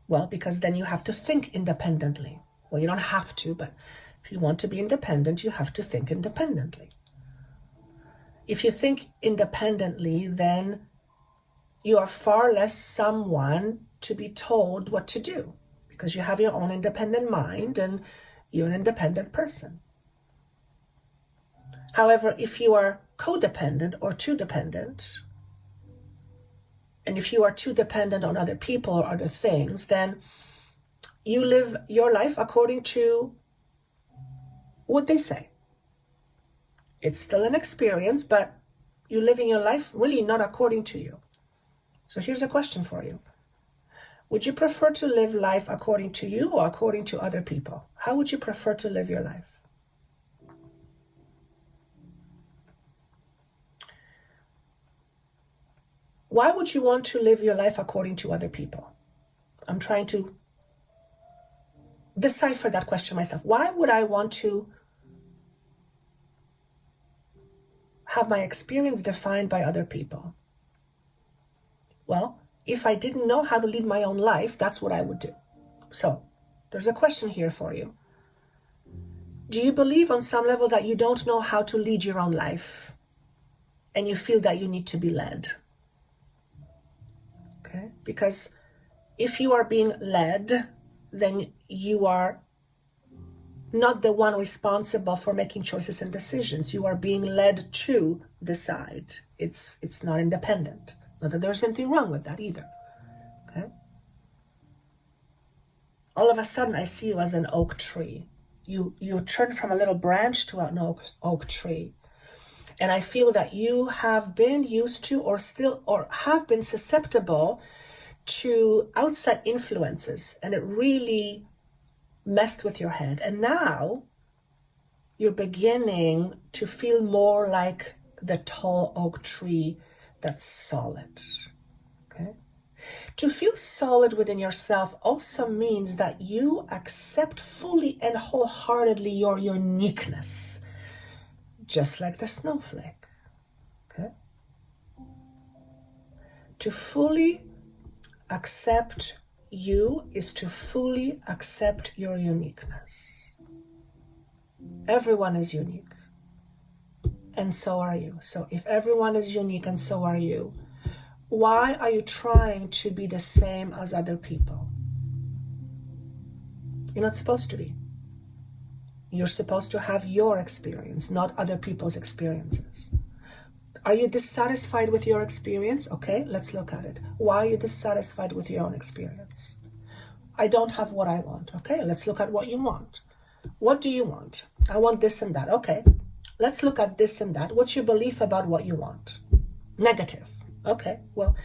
Well, because then you have to think independently. Well, you don't have to, but if you want to be independent, you have to think independently. If you think independently, then you are far less someone to be told what to do, because you have your own independent mind and you're an independent person. However, if you are codependent or too dependent, and if you are too dependent on other people or other things, then you live your life according to what they say. It's still an experience, but you're living your life really not according to you. So here's a question for you. Would you prefer to live life according to you or according to other people? How would you prefer to live your life? Why would you want to live your life according to other people? I'm trying to decipher that question myself. Why would I want to have my experience defined by other people? Well, if I didn't know how to lead my own life, that's what I would do. So, there's a question here for you. Do you believe on some level that you don't know how to lead your own life and you feel that you need to be led? Okay? Because if you are being led, then you are not the one responsible for making choices and decisions. You are being led to decide. It's not independent. Not that there's anything wrong with that either. Okay? All of a sudden, I see you as an oak tree. You turn from a little branch to an oak tree. And I feel that you have been used to or have been susceptible to outside influences, and it really messed with your head. And now you're beginning to feel more like the tall oak tree that's solid. Okay? To feel solid within yourself also means that you accept fully and wholeheartedly your uniqueness, just like the snowflake. Okay? To fully accept you is to fully accept your uniqueness. Everyone is unique, and so are you. So if everyone is unique and so are you, why are you trying to be the same as other people? You're not supposed to be. You're supposed to have your experience, not other people's experiences. Are you dissatisfied with your experience? Okay, let's look at it. Why are you dissatisfied with your own experience? I don't have what I want. Okay, let's look at what you want. What do you want? I want this and that. Okay, let's look at this and that. What's your belief about what you want? Negative. Okay, well,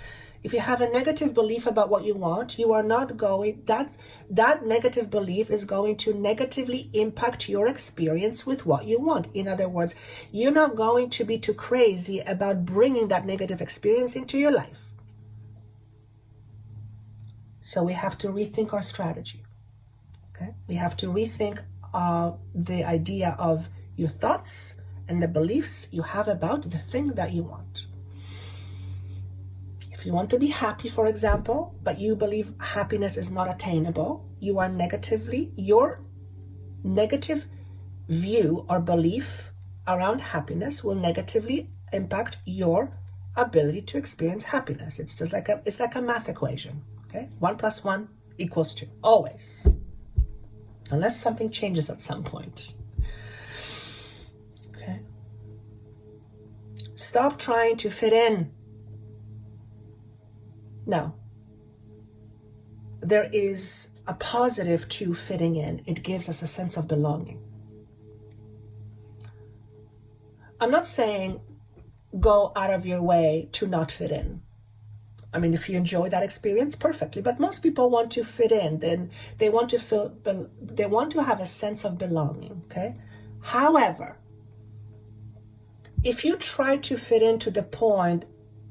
if you have a negative belief about what you want, you are not going, that negative belief is going to negatively impact your experience with what you want. In other words, you're not going to be too crazy about bringing that negative experience into your life. So we have to rethink our strategy. Okay, we have to rethink the idea of your thoughts and the beliefs you have about the thing that you want. If you want to be happy, for example, but you believe happiness is not attainable, your negative view or belief around happiness will negatively impact your ability to experience happiness. It's just like a math equation. Okay, 1 + 1 = 2, always, unless something changes at some point. Okay, stop trying to fit in. Now, there is a positive to fitting in. It gives us a sense of belonging. I'm not saying go out of your way to not fit in. I mean, if you enjoy that experience, perfectly. But most people want to fit in. Then they want to have a sense of belonging. Okay. However, if you try to fit in to the point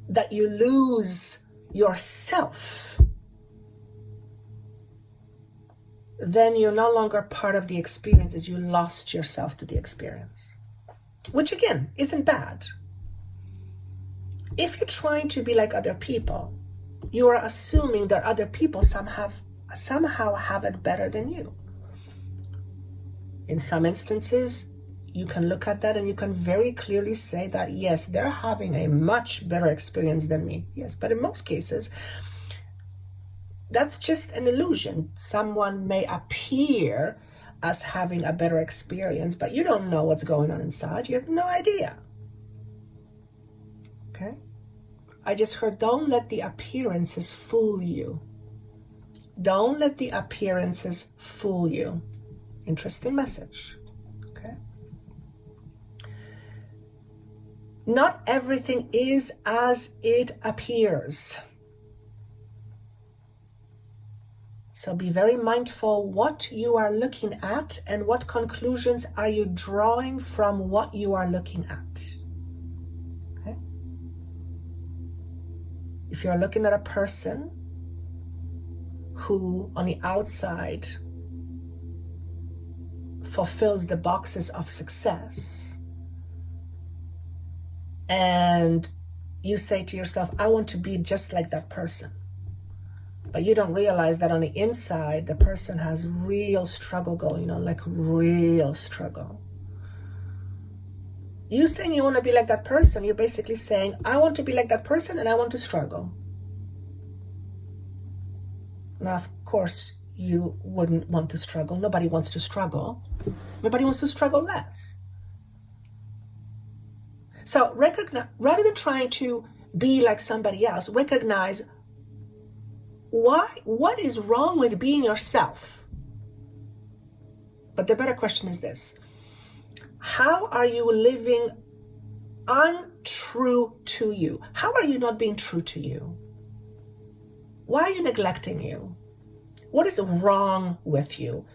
that you lose yourself, then you're no longer part of the experience, as you lost yourself to the experience, which again isn't bad. If you're trying to be like other people, you are assuming that other people somehow have it better than you. In some instances, you can look at that and you can very clearly say that, yes, they're having a much better experience than me. Yes, but in most cases, that's just an illusion. Someone may appear as having a better experience, but you don't know what's going on inside. You have no idea. Okay? I just heard, don't let the appearances fool you. Don't let the appearances fool you. Interesting message. Okay? Not everything is as it appears. So be very mindful what you are looking at and what conclusions are you drawing from what you are looking at. Okay? If you're looking at a person who on the outside fulfills the boxes of success, and you say to yourself, I want to be just like that person, But you don't realize that on the inside, the person has real struggle going on, like real struggle. You saying you want to be like that person, you're basically saying, I want to be like that person and I want to struggle. Now, of course, you wouldn't want to struggle. Nobody wants to struggle. Nobody wants to struggle less. So recognize, rather than trying to be like somebody else, recognize what is wrong with being yourself. But the better question is this: how are you living untrue to you? How are you not being true to you? Why are you neglecting you? What is wrong with you?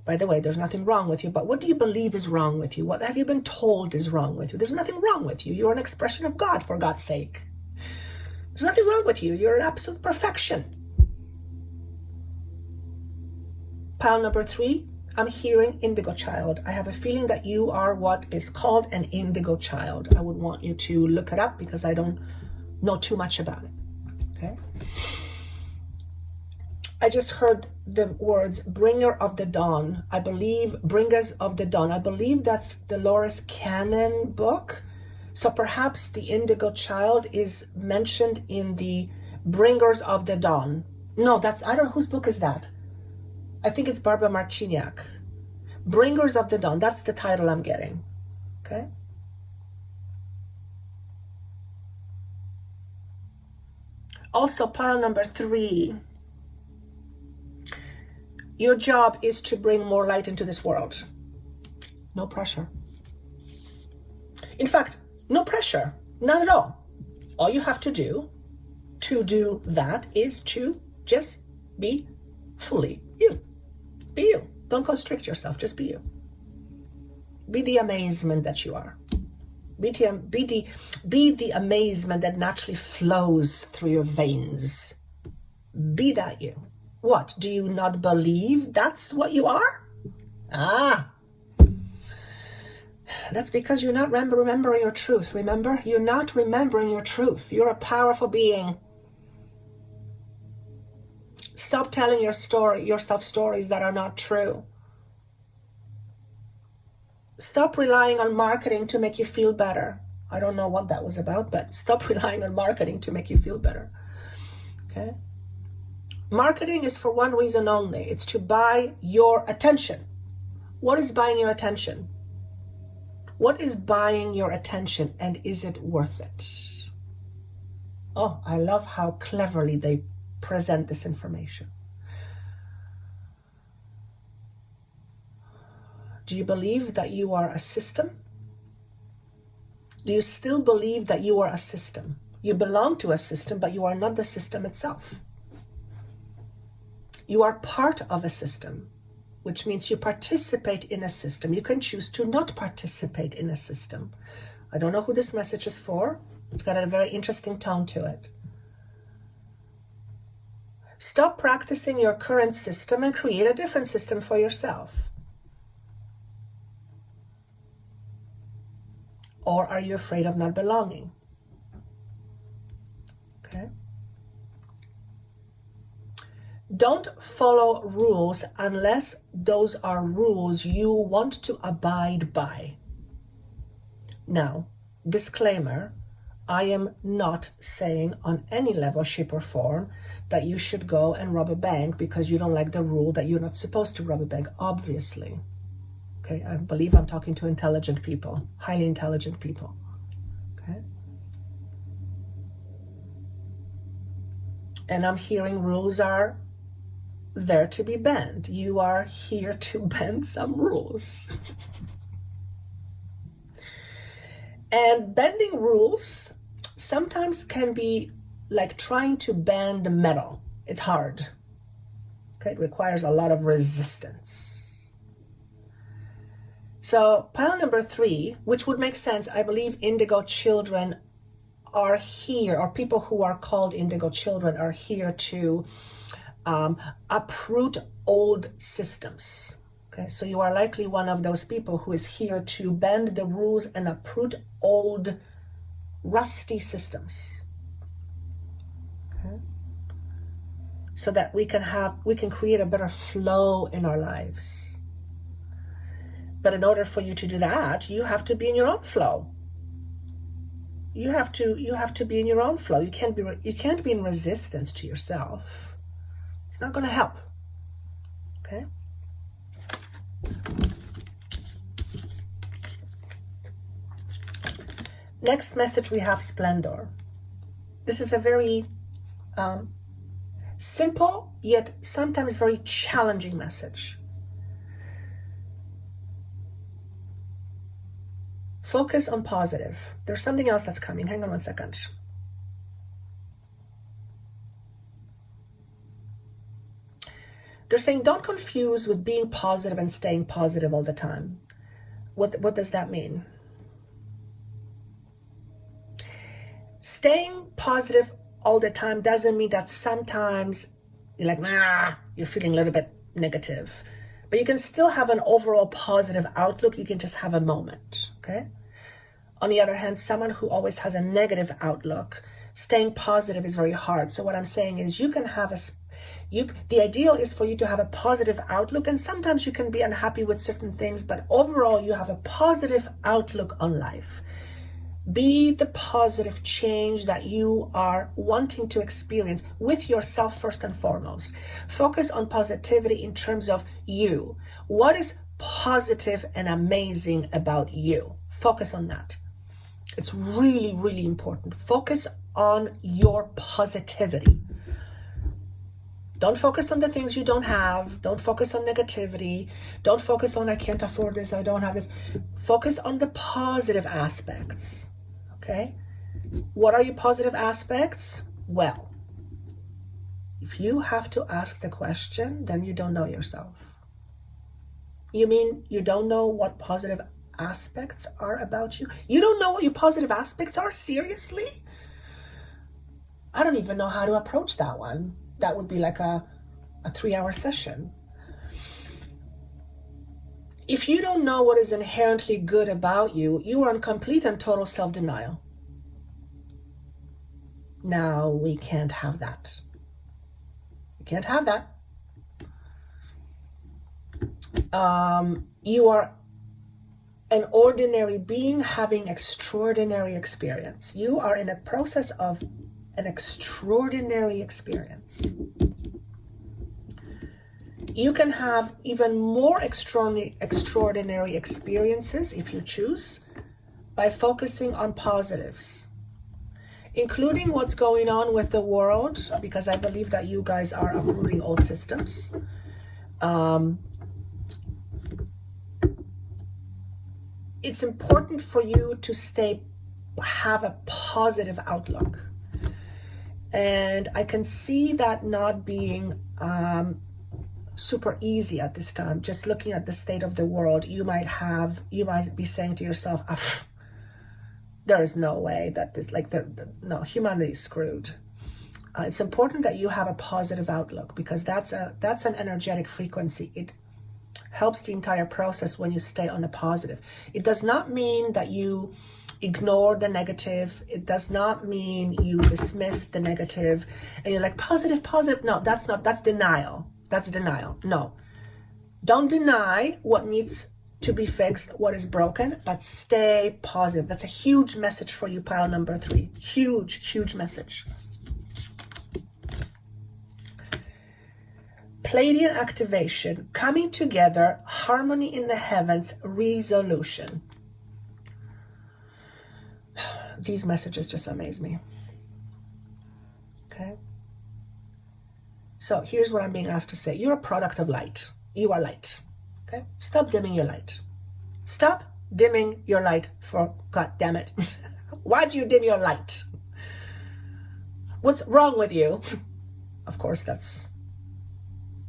By the way, there's nothing wrong with you, but what do you believe is wrong with you? What have you been told is wrong with you? There's nothing wrong with you. You're an expression of God, for God's sake. There's nothing wrong with you. You're an absolute perfection. Pile number 3, I'm hearing indigo child. I have a feeling that you are what is called an indigo child. I would want you to look it up because I don't know too much about it. Okay. I just heard the words bringer of the dawn. I believe bringers of the dawn. I believe that's Dolores Cannon book. So perhaps the indigo child is mentioned in the bringers of the dawn. No, I don't know whose book is that. I think it's Barbara Marciniak. Bringers of the dawn. That's the title I'm getting. Okay. Also, pile number 3. Your job is to bring more light into this world. No pressure. In fact, no pressure. Not at all. All you have to do that is to just be fully you. Be you. Don't constrict yourself. Just be you. Be the amazement that you are. Be the amazement that naturally flows through your veins. Be that you. What? Do you not believe that's what you are? That's because you're not remembering your truth. Remember? You're not remembering your truth. You're a powerful being. Stop telling yourself stories that are not true. Stop relying on marketing to make you feel better. I don't know what that was about, but stop relying on marketing to make you feel better. Okay? Marketing is for one reason only. It's to buy your attention. What is buying your attention? What is buying your attention, and is it worth it? Oh, I love how cleverly they present this information. Do you believe that you are a system? Do you still believe that you are a system? You belong to a system, but you are not the system itself. You are part of a system, which means you participate in a system. You can choose to not participate in a system. I don't know who this message is for. It's got a very interesting tone to it. Stop practicing your current system and create a different system for yourself. Or are you afraid of not belonging? Okay. Don't follow rules unless those are rules you want to abide by. Now, disclaimer, I am not saying on any level, shape, or form that you should go and rob a bank because you don't like the rule that you're not supposed to rob a bank, obviously. Okay, I believe I'm talking to intelligent people, highly intelligent people. Okay. And I'm hearing rules are there to be bent. You are here to bend some rules. And bending rules sometimes can be like trying to bend metal. It's hard. Okay, it requires a lot of resistance. So pile number 3, which would make sense, I believe indigo children are here, or people who are called indigo children are here to uproot old systems. Okay, so you are likely one of those people who is here to bend the rules and uproot old, rusty systems. Okay. so that we can create a better flow in our lives. But in order for you to do that, you have to be in your own flow. You have to be in your own flow. You can't be in resistance to yourself. It's not going to help. Okay? Next message we have Splendor. This is a very simple yet sometimes very challenging message. Focus on positive. There's something else that's coming. Hang on one second. They're saying don't confuse with being positive and staying positive all the time. What does that mean? Staying positive all the time doesn't mean that sometimes you're like, you're feeling a little bit negative. But you can still have an overall positive outlook. You can just have a moment, okay? On the other hand, someone who always has a negative outlook, staying positive is very hard. So what I'm saying is you can have the ideal is for you to have a positive outlook, and sometimes you can be unhappy with certain things, but overall you have a positive outlook on life. Be the positive change that you are wanting to experience with yourself first and foremost. Focus on positivity in terms of you. What is positive and amazing about you? Focus on that. It's really, really important. Focus on your positivity. Don't focus on the things you don't have. Don't focus on negativity. Don't focus on I can't afford this, I don't have this. Focus on the positive aspects. Okay? What are your positive aspects? Well, if you have to ask the question, then you don't know yourself. You mean you don't know what positive aspects are about you? You don't know what your positive aspects are? Seriously? I don't even know how to approach that one. That would be like a 3-hour session. If you don't know what is inherently good about you, you are in complete and total self-denial. Now, we can't have that. We can't have that. You are an ordinary being having extraordinary experience. You are in a process of an extraordinary experience. You can have even more extraordinary experiences if you choose by focusing on positives, including what's going on with the world, because I believe that you guys are uprooting old systems. It's important for you to have a positive outlook. And I can see that not being super easy at this time. Just looking at the state of the world, you might be saying to yourself, there is no way that this, no, humanity is screwed. It's important that you have a positive outlook, because that's an energetic frequency. It helps the entire process when you stay on a positive. It does not mean that you ignore the negative. It does not mean you dismiss the negative and you're like, positive. No, that's denial. That's denial. No. Don't deny what needs to be fixed, what is broken, but stay positive. That's a huge message for you, pile number 3. Huge, huge message. Pleiadian activation, coming together, harmony in the heavens, resolution. These messages just amaze me. Okay? So here's what I'm being asked to say. You're a product of light. You are light. Okay? Stop dimming your light. Stop dimming your light for, God damn it. Why do you dim your light? What's wrong with you? Of course, that's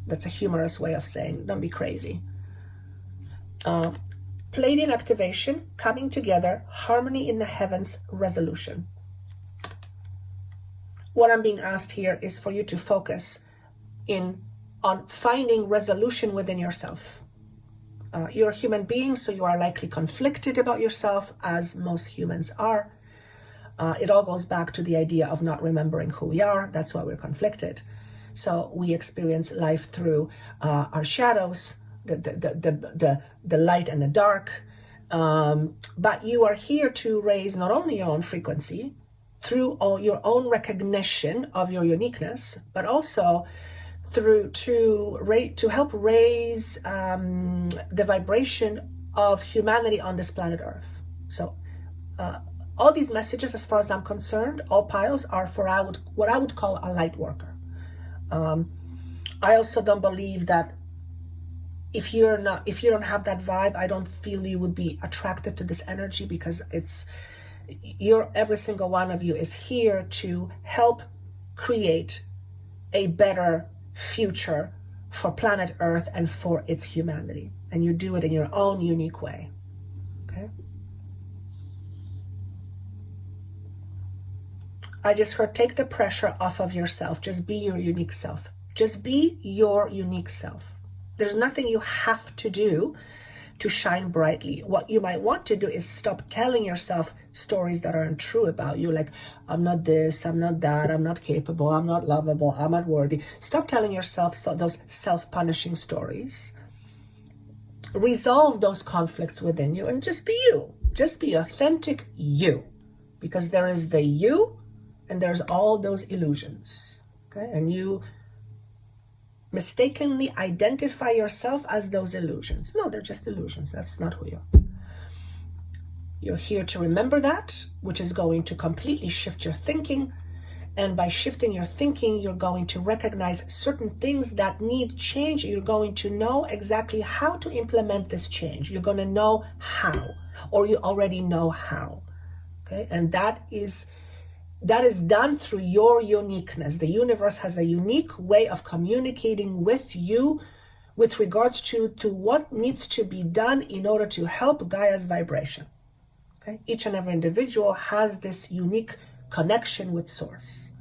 a humorous way of saying, don't be crazy. Pleiadian activation, coming together, harmony in the heavens, resolution. What I'm being asked here is for you to focus on finding resolution within yourself. You're a human being, so you are likely conflicted about yourself, as most humans are. It all goes back to the idea of not remembering who we are. That's why we're conflicted. So we experience life through our shadows, the light and the dark. But you are here to raise not only your own frequency through all your own recognition of your uniqueness, but also through to help raise the vibration of humanity on this planet Earth. So all these messages, as far as I'm concerned, all piles are for what I would call a light worker. I also don't believe that if you don't have that vibe, I don't feel you would be attracted to this energy, because every single one of you is here to help create a better future for planet Earth and for its humanity. And you do it in your own unique way. Okay? I just heard, take the pressure off of yourself. Just be your unique self. Just be your unique self. There's nothing you have to do to shine brightly. What you might want to do is stop telling yourself stories that aren't true about you, like, I'm not this, I'm not that, I'm not capable, I'm not lovable, I'm not worthy. Stop telling yourself those self-punishing stories. Resolve those conflicts within you and just be you. Just be authentic you. Because there is the you and there's all those illusions. Okay? And you mistakenly identify yourself as those illusions. No, they're just illusions. That's not who you are. You're here to remember that, which is going to completely shift your thinking. And by shifting your thinking, you're going to recognize certain things that need change. You're going to know exactly how to implement this change. You're going to know how, or you already know how. Okay? And that is done through your uniqueness. The universe has a unique way of communicating with you with regards to what needs to be done in order to help Gaia's vibration. Okay? Each and every individual has this unique connection with Source.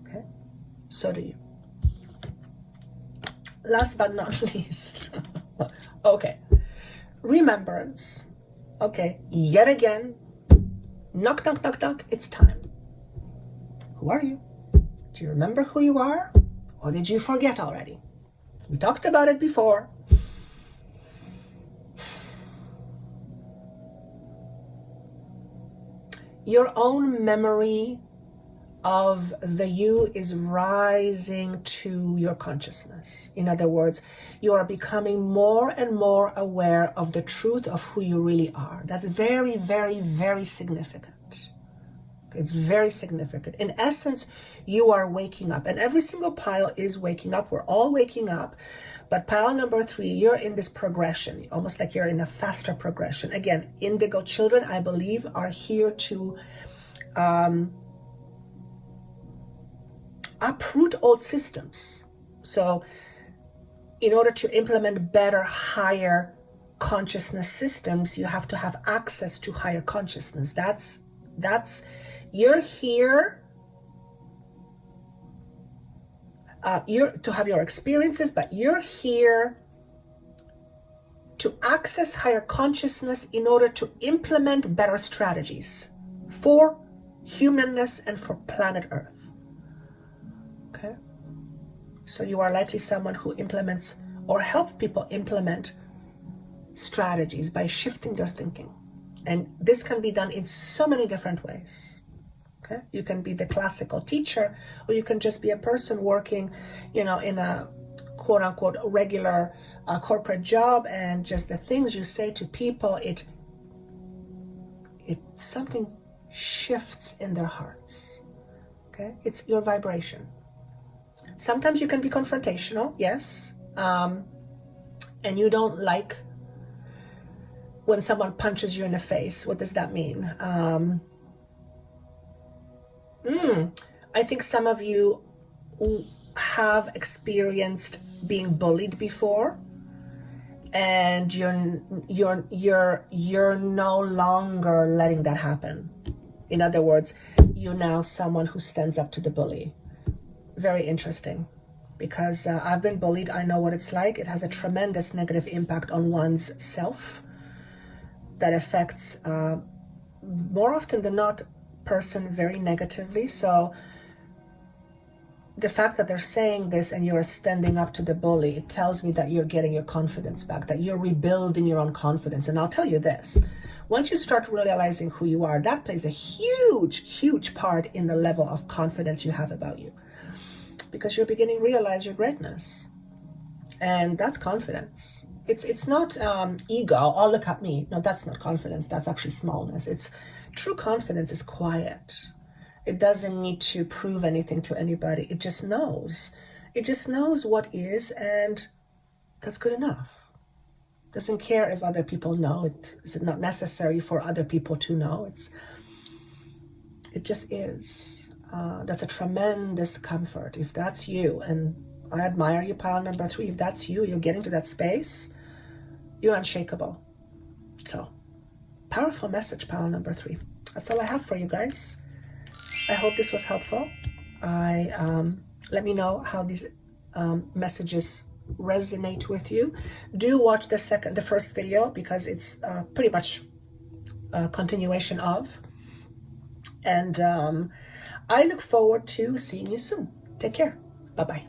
Okay? So do you. Last but not least. Okay. Remembrance. Okay. Yet again. Knock, knock, knock, knock. It's time. Who are you? Do you remember who you are? Or did you forget already? We talked about it before. Your own memory of the you is rising to your consciousness. In other words, you are becoming more and more aware of the truth of who you really are. That's very, very, very significant. It's very significant. In essence, you are waking up, and every single pile is waking up. We're all waking up. But pile number 3, you're in this progression, almost like you're in a faster progression. Again, indigo children, I believe, are here to uproot old systems. So in order to implement better, higher consciousness systems, you have to have access to higher consciousness. That's you're here you're to have your experiences, but you're here to access higher consciousness in order to implement better strategies for humanness and for planet Earth. Okay? So you are likely someone who implements or help people implement strategies by shifting their thinking. And this can be done in so many different ways. Okay? You can be the classical teacher, or you can just be a person working, in a quote unquote regular corporate job, and just the things you say to people, it something shifts in their hearts. Okay? It's your vibration. Sometimes you can be confrontational, yes. And you don't like when someone punches you in the face. What does that mean? I think some of you have experienced being bullied before, and you're no longer letting that happen. In other words, you're now someone who stands up to the bully. Very interesting, because I've been bullied. I know what it's like. It has a tremendous negative impact on one's self that affects more often than not person very negatively. So the fact that they're saying this and you're standing up to the bully, it tells me that you're getting your confidence back, that you're rebuilding your own confidence. And I'll tell you this, once you start realizing who you are, that plays a huge part in the level of confidence you have about you, because you're beginning to realize your greatness. And that's confidence. It's not ego, oh, look at me. No, that's not confidence. That's actually smallness. It's true confidence is quiet. It doesn't need to prove anything to anybody. It just knows. It just knows what is, and that's good enough. Doesn't care if other people know. It's not necessary for other people to know. It just is. That's a tremendous comfort. If that's you, and I admire you, pile number 3. If that's you, you're getting to that space, you're unshakable. So, powerful message, pile number 3. That's all I have for you guys. I hope this was helpful. Let me know how these messages resonate with you. Do watch the first video, because it's pretty much a continuation of. And I look forward to seeing you soon. Take care. Bye-bye.